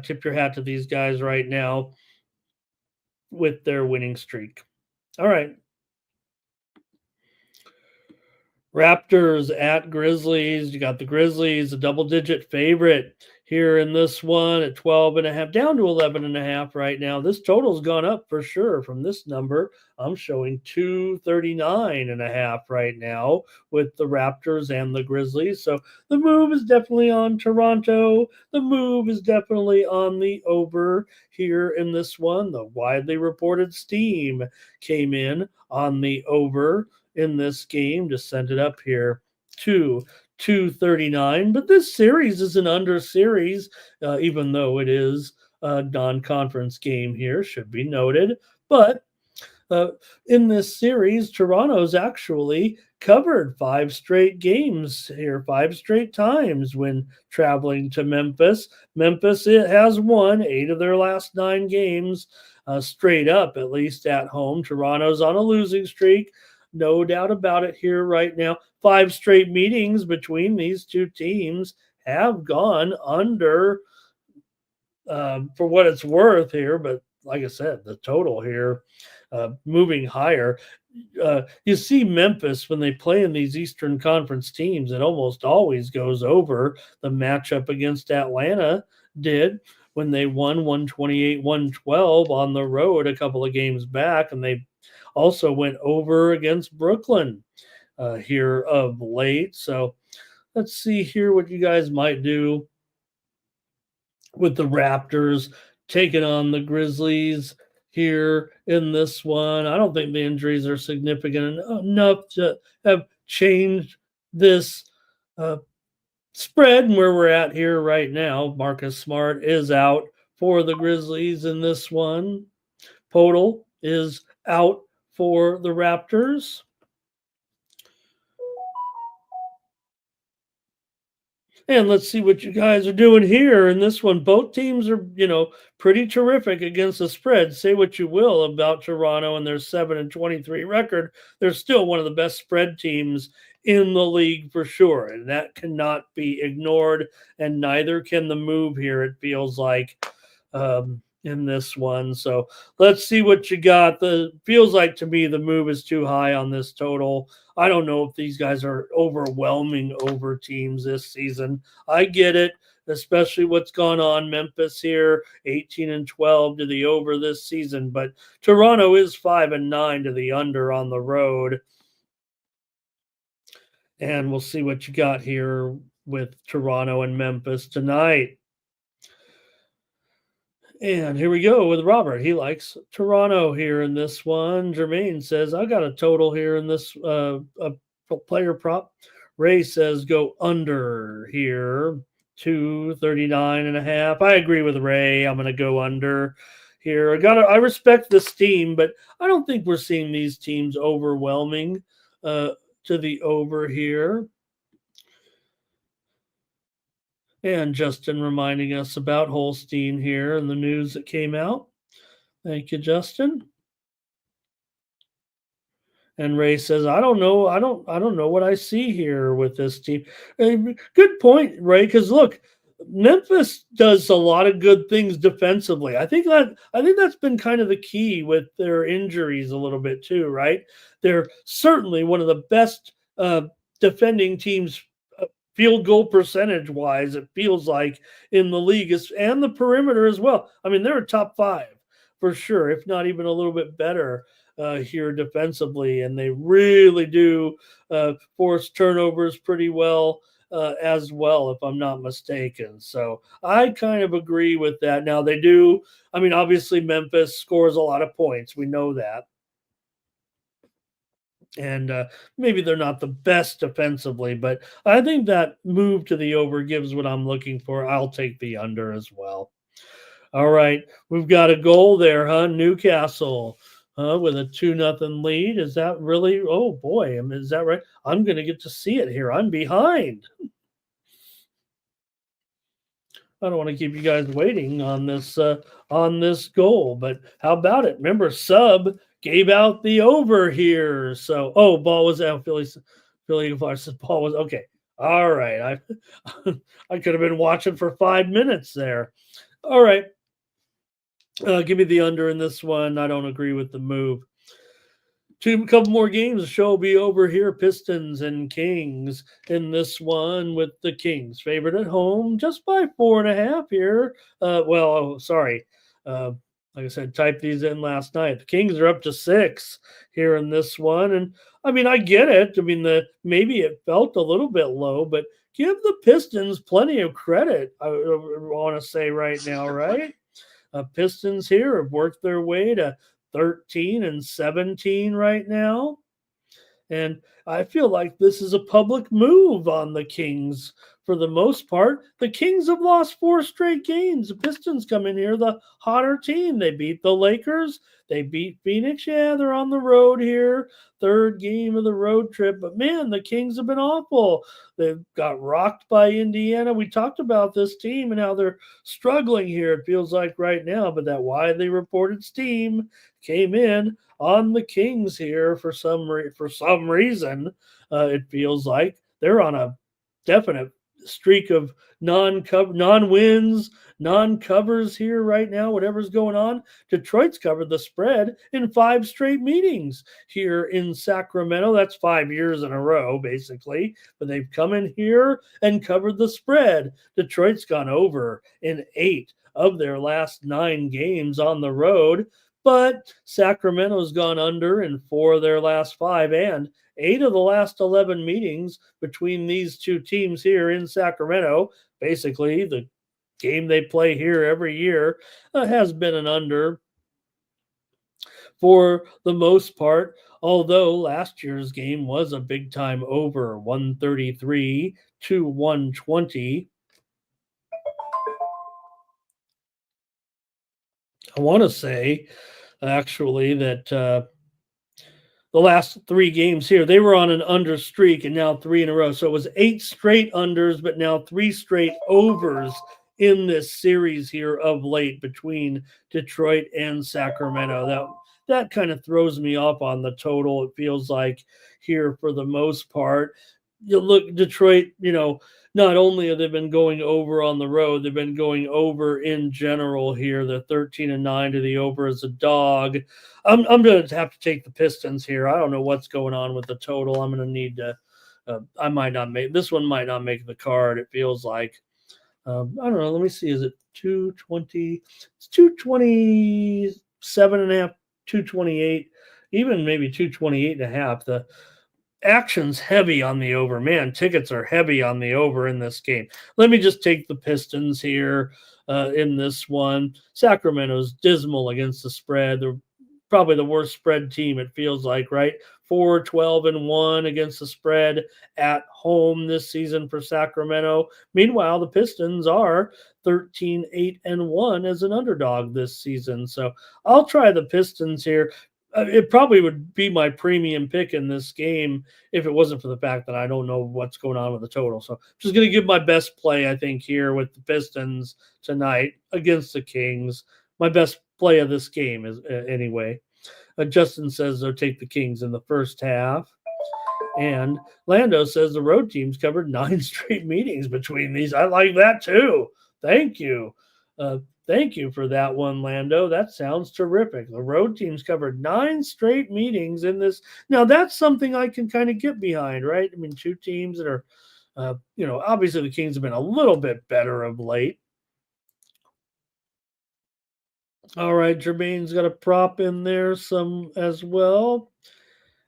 tip your hat to these guys right now with their winning streak. All right. Raptors at Grizzlies. You got the Grizzlies, a double-digit favorite here in this one at 12.5, down to 11.5 right now. This total's gone up for sure from this number. I'm showing 239.5 right now with the Raptors and the Grizzlies. So the move is definitely on Toronto. The move is definitely on the over here in this one. The widely reported steam came in on the over in this game. Just send it up here to 239. But this series is an under series, even though it is a non-conference game here, should be noted. But in this series, Toronto's actually covered 5 straight games here, 5 straight times when traveling to Memphis. Memphis it has won 8 of their last 9 games straight up, at least at home. Toronto's on a losing streak. No doubt about it here right now. 5 straight meetings between these two teams have gone under for what it's worth here. But like I said, the total here moving higher. You see Memphis when they play in these Eastern Conference teams, it almost always goes over. The matchup against Atlanta did when they won 128-112 on the road a couple of games back, and they also went over against Brooklyn here of late. So let's see here what you guys might do with the Raptors taking on the Grizzlies here in this one. I don't think the injuries are significant enough to have changed this spread and where we're at here right now. Marcus Smart is out for the Grizzlies in this one. Podol is out for the Raptors. And let's see what you guys are doing here in this one. Both teams are, pretty terrific against the spread. Say what you will about Toronto and their 7-23 record. They're still one of the best spread teams in the league for sure. And that cannot be ignored. And neither can the move here, it feels like, in this one. So let's see what you got. Feels like to me the move is too high on this total. I don't know if these guys are overwhelming over teams this season. I get it, especially what's gone on. Memphis here, 18-12 to the over this season, but Toronto is 5-9 to the under on the road. And we'll see what you got here with Toronto and Memphis tonight. And here we go with Robert. He likes Toronto here in this one. Jermaine says, I got a total here in this a player prop. Ray says, go under here, 239.5. I agree with Ray. I'm going to go under here. I respect this team, but I don't think we're seeing these teams overwhelming to the over here. And Justin reminding us about Holstein here and the news that came out. Thank you, Justin. And Ray says, I don't know. I don't know what I see here with this team. Good point, Ray, because look, Memphis does a lot of good things defensively. I think that's been kind of the key with their injuries a little bit too, right? They're certainly one of the best defending teams field goal percentage wise, it feels like in the league and the perimeter as well. I mean, they're a top 5 for sure, if not even a little bit better here defensively. And they really do force turnovers pretty well as well, if I'm not mistaken. So I kind of agree with that. Now they do. I mean, obviously Memphis scores a lot of points. We know that. And maybe they're not the best defensively, but I think that move to the over gives what I'm looking for. I'll take the under as well. All right, we've got a goal there, huh? Newcastle with a 2-0 lead. Is that really? Oh boy, is that right? I'm going to get to see it here. I'm behind. I don't want to keep you guys waiting on this goal, but how about it? Remember, Sub gave out the over here. So, ball was out. Philly said ball was okay. All right, I could have been watching for 5 minutes there. All right, give me the under in this one. I don't agree with the move. A couple more games. The show will be over here. Pistons and Kings in this one with the Kings favored at home just by 4.5 here. Like I said, typed these in last night. The Kings are up to 6 here in this one. And I mean, I get it. I mean, maybe it felt a little bit low, but give the Pistons plenty of credit, I want to say right now, right? Pistons here have worked their way to 13-17 right now. And I feel like this is a public move on the Kings for the most part, the Kings have lost 4 straight games. The Pistons come in here, the hotter team. They beat the Lakers. They beat Phoenix. Yeah, they're on the road here. 3rd game of the road trip. But, man, the Kings have been awful. They've got rocked by Indiana. We talked about this team and how they're struggling here, it feels like right now. But that widely reported steam came in on the Kings here for some reason. It feels like they're on a definite streak of non-wins, non-covers here right now. Whatever's going on, Detroit's covered the spread in 5 straight meetings here in Sacramento. That's 5 years in a row, basically. But they've come in here and covered the spread. Detroit's gone over in 8 of their last 9 games on the road. But Sacramento's gone under in 4 of their last 5, and 8 of the last 11 meetings between these two teams here in Sacramento. Basically, the game they play here every year has been an under for the most part, although last year's game was a big time over, 133 to 120. I want to say, actually, that the last 3 games here, they were on an under streak, and now 3 in a row. So it was 8 straight unders, but now 3 straight overs in this series here of late between Detroit and Sacramento. That kind of throws me off on the total, it feels like, here for the most part. You look, Detroit, not only have they been going over on the road, they've been going over in general here. They're 13-9 to the over as a dog. I'm going to have to take the Pistons here. I don't know what's going on with the total. I'm going to need to. I might not make this one. Might not make the card. It feels like. I don't know. Let me see. Is it 220? It's 227.5, 228, even maybe 228.5. The action's heavy on the over. Man, tickets are heavy on the over in this game. Let me just take the Pistons here in this one. Sacramento's dismal against the spread. They're probably the worst spread team, it feels like, right? 4-12-1 against the spread at home this season for Sacramento. Meanwhile, the Pistons are 13-8-1 as an underdog this season. So I'll try the Pistons here. It probably would be my premium pick in this game if it wasn't for the fact that I don't know what's going on with the total. So I'm just going to give my best play, I think, here with the Pistons tonight against the Kings. My best play of this game is anyway. Justin says they'll take the Kings in the first half. And Lando says the road teams covered 9 straight meetings between these. I like that too. Thank you. Thank you for that one, Lando. That sounds terrific. The road teams covered 9 straight meetings in this. Now, that's something I can kind of get behind, right? I mean, 2 teams that are, obviously the Kings have been a little bit better of late. All right, Jermaine's got a prop in there some as well.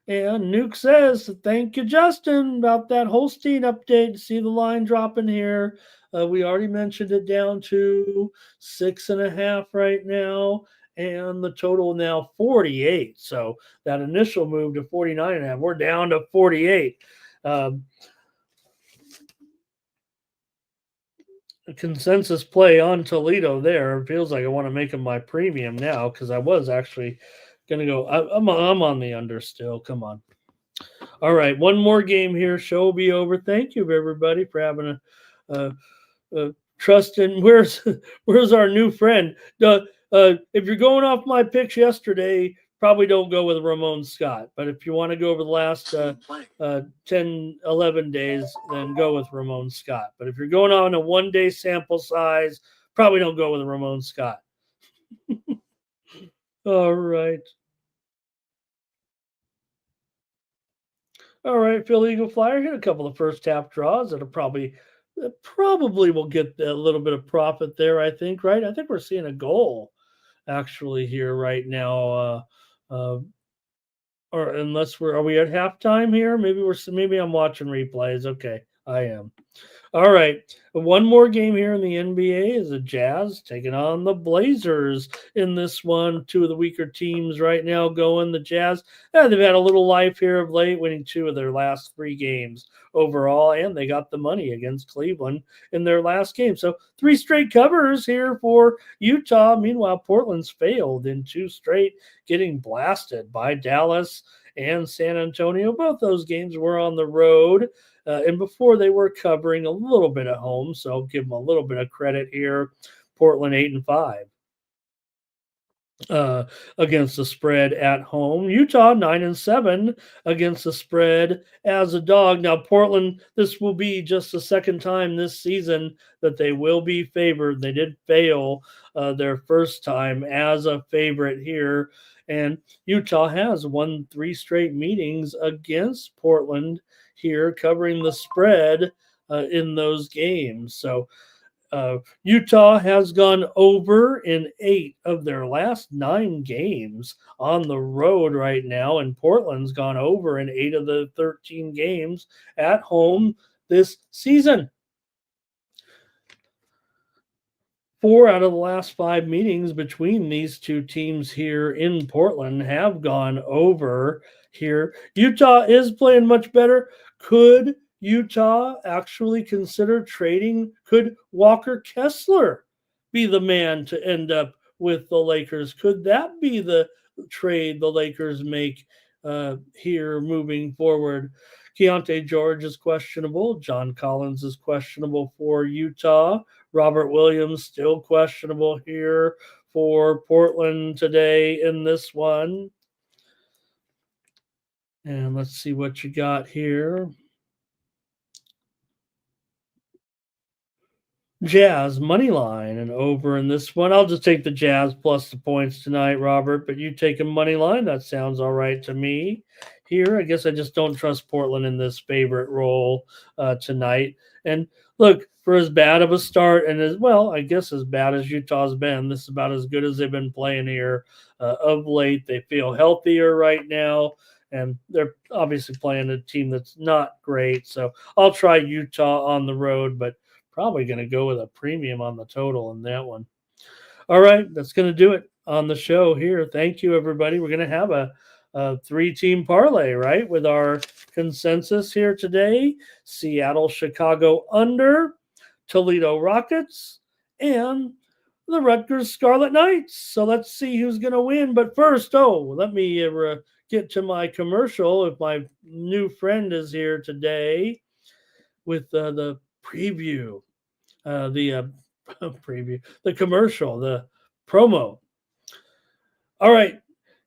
And Nuke says, thank you, Justin, about that Holstein update. See the line dropping here. We already mentioned it down to 6.5 right now. And the total now 48. So that initial move to 49.5, we're down to 48. Consensus play on Toledo there. It feels like I want to make him my premium now because I was actually going to go. I'm on the under still. Come on. All right, one more game here. Show will be over. Thank you, everybody, for having a trust in. Where's our new friend? If you're going off my picks yesterday, probably don't go with Ramon Scott. But if you want to go over the last 10, 11 days, then go with Ramon Scott. But if you're going on a one-day sample size, probably don't go with Ramon Scott. All right. All right, Phil Eagle Flyer hit a couple of first half draws that probably will get a little bit of profit there, I think, right? I think we're seeing a goal actually here right now. Or unless are we at halftime here? Maybe I'm watching replays. Okay, I am. All right. One more game here in the NBA is the Jazz taking on the Blazers in this one. Two of the weaker teams right now going. The Jazz, they've had a little life here of late, winning two of their last three games overall, and they got the money against Cleveland in their last game. So three straight covers here for Utah. Meanwhile, Portland's failed in two straight, getting blasted by Dallas and San Antonio. Both those games were on the road. And before they were covering a little bit at home, so I'll give them a little bit of credit here. Portland 8-5 against the spread at home. Utah 9-7 against the spread as a dog. Now Portland, this will be just the second time this season that they will be favored. They did fail their first time as a favorite here, and Utah has won three straight meetings against Portland here, covering the spread in those games. So Utah has gone over in 8 of their last 9 games on the road right now, and Portland's gone over in 8 of the 13 games at home this season. 4 out of the last 5 meetings between these two teams here in Portland have gone over here. Utah is playing much better. Could Utah actually consider trading? Could Walker Kessler be the man to end up with the Lakers? Could that be the trade the Lakers make here moving forward? Keontae George is questionable. John Collins is questionable for Utah. Robert Williams still questionable here for Portland today in this one. And let's see what you got here. Jazz money line and over in this one. I'll just take the Jazz plus the points tonight, Robert, but you take a money line. That sounds all right to me here. I guess I just don't trust Portland in this favorite role tonight. And look, for as bad of a start and as well, I guess as bad as Utah's been, this is about as good as they've been playing here of late. They feel healthier right now, and they're obviously playing a team that's not great. So I'll try Utah on the road, but probably going to go with a premium on the total in that one. All right, that's going to do it on the show here. Thank you, everybody. We're going to have a 3-team parlay, right, with our consensus here today. Seattle, Chicago under, Toledo Rockets, and the Rutgers Scarlet Knights. So let's see who's going to win. But first, let me get to my commercial. If my new friend is here today with the preview, preview, the commercial, the promo. All right.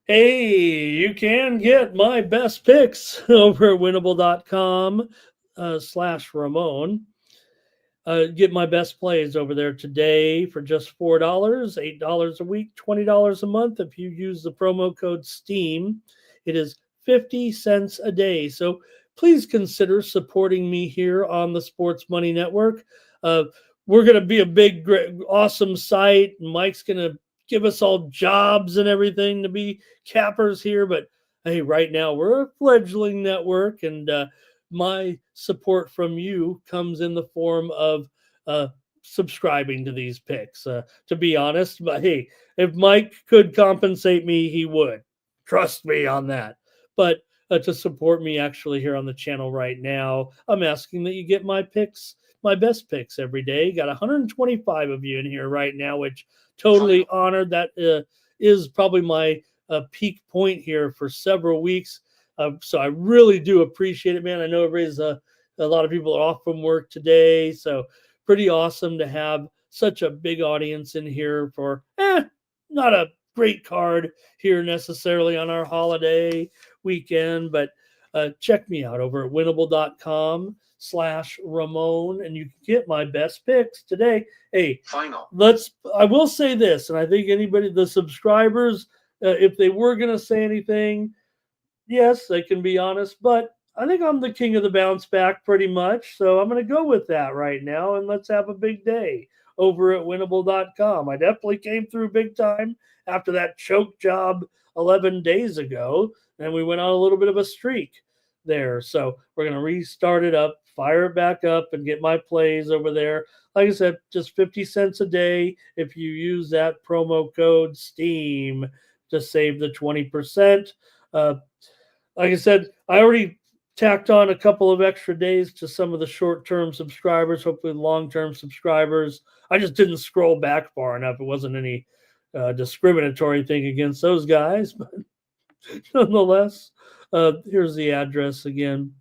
Hey, you can get my best picks over at winnable.com /Ramon. Get my best plays over there today for just $4, $8 a week, $20 a month. If you use the promo code STEAM, it is 50 cents a day. So please consider supporting me here on the Sports Money Network. We're going to be a big, great, awesome site. Mike's going to give us all jobs and everything to be cappers here. But hey, right now we're a fledgling network, and my support from you comes in the form of subscribing to these picks. To be honest, but hey, if Mike could compensate me, he would. Trust me on that. But to support me actually here on the channel right now, I'm asking that you get my picks, my best picks every day. Got 125 of you in here right now, which totally honored. That is probably my peak point here for several weeks. So I really do appreciate it, man. I know everybody's a lot of people are off from work today, so pretty awesome to have such a big audience in here for not a great card here necessarily on our holiday weekend, but check me out over at winnable.com /Ramon, and you can get my best picks today. Hey, I will say this, and I think anybody, the subscribers, if they were going to say anything, yes, they can be honest, but I think I'm the king of the bounce back pretty much. So I'm going to go with that right now, and let's have a big day over at winnable.com. I definitely came through big time after that choke job 11 days ago, and we went on a little bit of a streak. there. So we're going to restart it up, fire it back up, and get my plays over there. Like I said, just 50 cents a day if you use that promo code STEAM to save the 20%. Like I said, I already tacked on a couple of extra days to some of the short-term subscribers, hopefully long-term subscribers. I just didn't scroll back far enough. It wasn't any discriminatory thing against those guys, but nonetheless, here's the address again.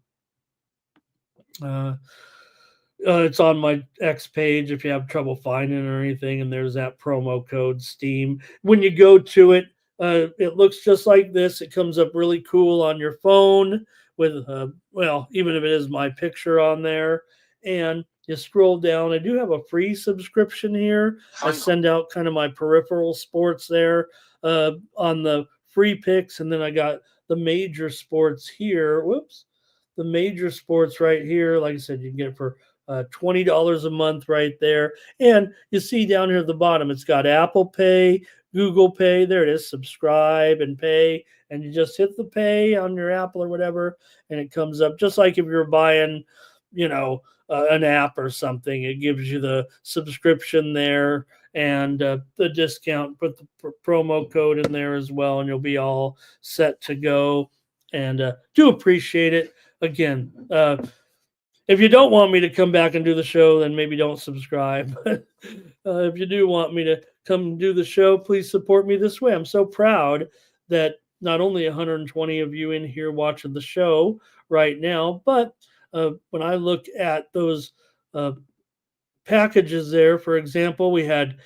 It's on my X page if you have trouble finding it or anything, and there's that promo code STEAM. When you go to it, it looks just like this. It comes up really cool on your phone with, even if it is my picture on there. And you scroll down. I do have a free subscription here. I send out kind of my peripheral sports there on the free picks, and then I got the major sports here. The major sports right here. Like I said, you can get it for $20 a month right there. And you see down here at the bottom, it's got Apple Pay, Google Pay. There it is, subscribe and pay. And you just hit the pay on your Apple or whatever, and it comes up just like if you're buying, an app or something. It gives you the subscription there and the discount. Put the promo code in there as well, and you'll be all set to go. And do appreciate it. Again, if you don't want me to come back and do the show, then maybe don't subscribe. But if you do want me to come do the show, please support me this way. I'm so proud that not only 120 of you in here watching the show right now, but when I look at those packages there, for example, we had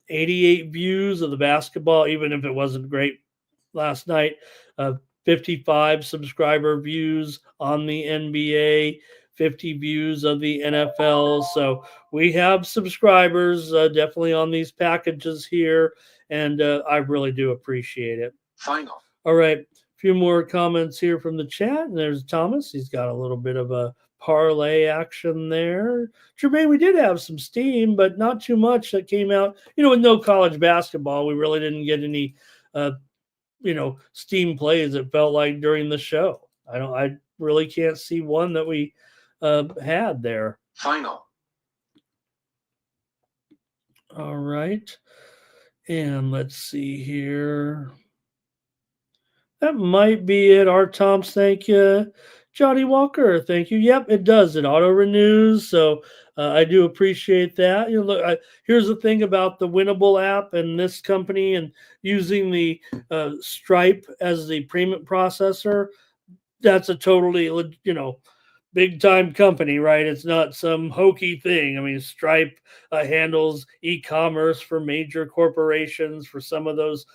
88 views of the basketball, even if it wasn't great last night. 55 subscriber views on the NBA, 50 views of the NFL. So we have subscribers definitely on these packages here, and I really do appreciate it. Final. All right, a few more comments here from the chat. And there's Thomas. He's got a little bit of a parlay action there. Jermaine, we did have some steam, but not too much that came out. With no college basketball, we really didn't get any steam plays, it felt like, during the show. I really can't see one that we had there. Final. All right. And let's see here. That might be it. Art Toms, thank you. Johnny Walker, thank you. Yep, it does. It auto renews. So I do appreciate that. Here's the thing about the Winnable app and this company and using the Stripe as the payment processor. That's a totally, big time company, right? It's not some hokey thing. I mean, Stripe handles e-commerce for major corporations, for some of those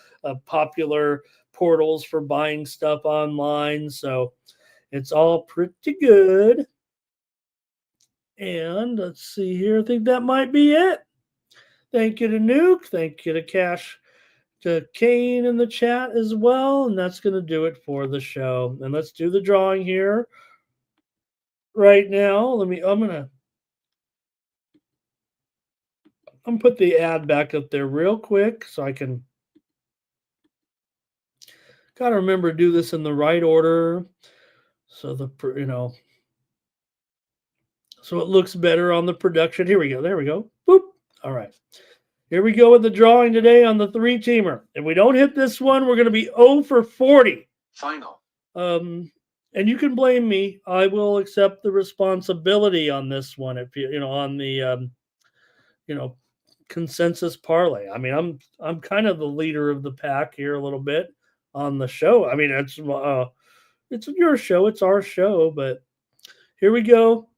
popular portals for buying stuff online. So it's all pretty good. And let's see here. I think that might be it. Thank you to Nuke. Thank you to Cash, to Kane in the chat as well. And that's going to do it for the show. And let's do the drawing here right now. I'm going to put the ad back up there real quick so I can. Got to remember to do this in the right order. So so it looks better on the production. Here we go. There we go. Boop. All right. Here we go with the drawing today on the 3-teamer. If we don't hit this one, we're going to be 0 for 40. Final. And you can blame me. I will accept the responsibility on this one. If on the consensus parlay. I mean, I'm kind of the leader of the pack here a little bit on the show. I mean, it's your show, it's our show, but here we go.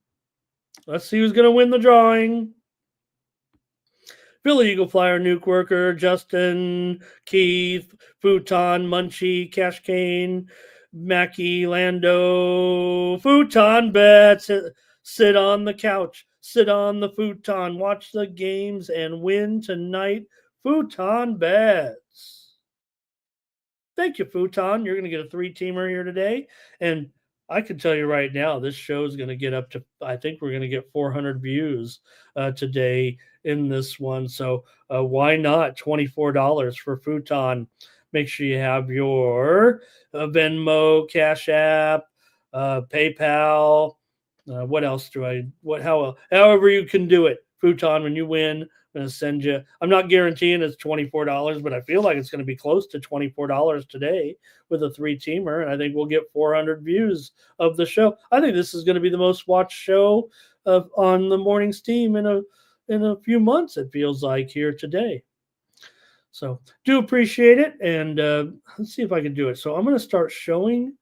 Let's see who's going to win the drawing. Philly Eagle Flyer, Nuke Worker, Justin, Keith, Futon, Munchie, Cash Kane, Mackie, Lando, Futon bets. Sit on the couch, sit on the futon, watch the games, and win tonight. Futon bets. Thank you, Futon. You're going to get a 3-teamer here today. And I can tell you right now, this show is going to get up to, I think we're going to get 400 views today in this one. So why not $24 for Futon? Make sure you have your Venmo, Cash App, PayPal. What else however you can do it. Futon, when you win, I'm going to send you. I'm not guaranteeing it's $24, but I feel like it's going to be close to $24 today with a 3-teamer, and I think we'll get 400 views of the show. I think this is going to be the most watched show on the morning steam in a few months. It feels like here today. So do appreciate it, and let's see if I can do it. So I'm going to start showing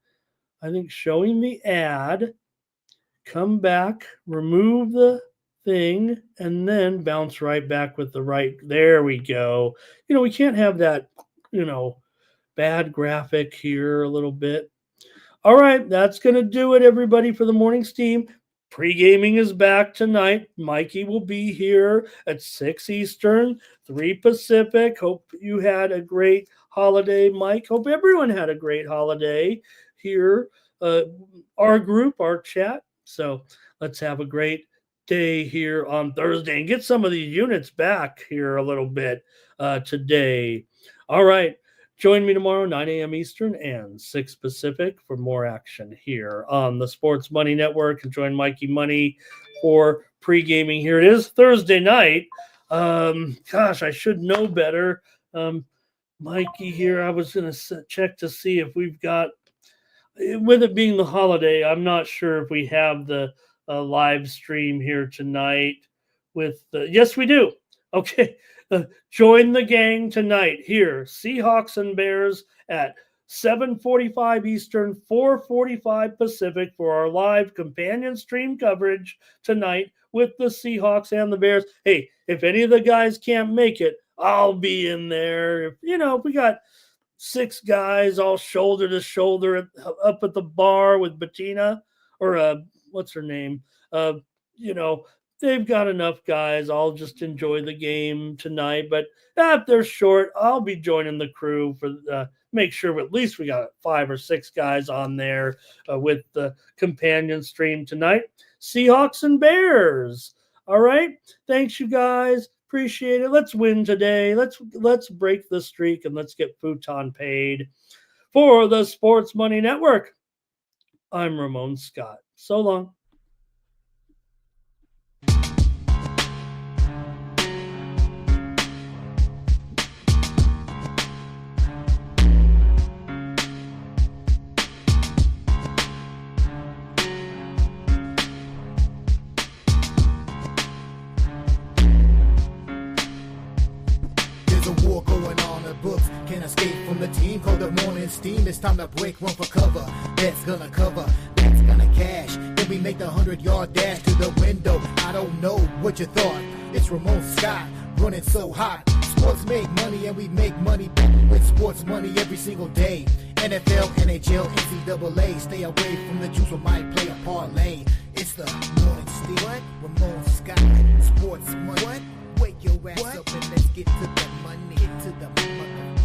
the ad. Come back, remove the thing, and then bounce right back with the right. There we go. We can't have that, bad graphic here a little bit. All right, that's going to do it, everybody, for the morning steam. Pre-gaming is back tonight. Mikey will be here at 6 Eastern, 3 Pacific. Hope you had a great holiday, Mike. Hope everyone had a great holiday here. Our group, our chat. So let's have a great day here on Thursday and get some of these units back here a little bit today. All right. Join me tomorrow, 9 a.m. Eastern and 6 Pacific for more action here on the Sports Money Network. And join Mikey Money for pre-gaming here. It is Thursday night. Gosh, I should know better. Mikey here, I was going to check to see if we've got, with it being the holiday, I'm not sure if we have the live stream here tonight yes, we do. Okay. Join the gang tonight here. Seahawks and Bears at 7:45 Eastern, 4:45 Pacific for our live companion stream coverage tonight with the Seahawks and the Bears. Hey, if any of the guys can't make it, I'll be in there. If we got 6 guys all shoulder to shoulder up at the bar with Bettina or what's her name? They've got enough guys. I'll just enjoy the game tonight. But if they're short, I'll be joining the crew for make sure at least we got 5 or 6 guys on there with the companion stream tonight. Seahawks and Bears. All right. Thanks, you guys. Appreciate it. Let's win today. Let's break the streak and let's get Futon paid. For the Sports Money Network, I'm Ramon Scott. So long. Team called the morning steam. It's time to break one for cover. That's gonna cover. That's gonna cash. Then we make the 100-yard dash to the window. I don't know what you thought. It's Ramon Scott running so hot. Sports make money and we make money with sports money every single day. NFL, NHL, NCAA. Stay away from the juice or might play a parlay. It's the morning steam. What? Ramon Scott. Sports money. What? Wake your ass up and let's get to the money. Get to the money.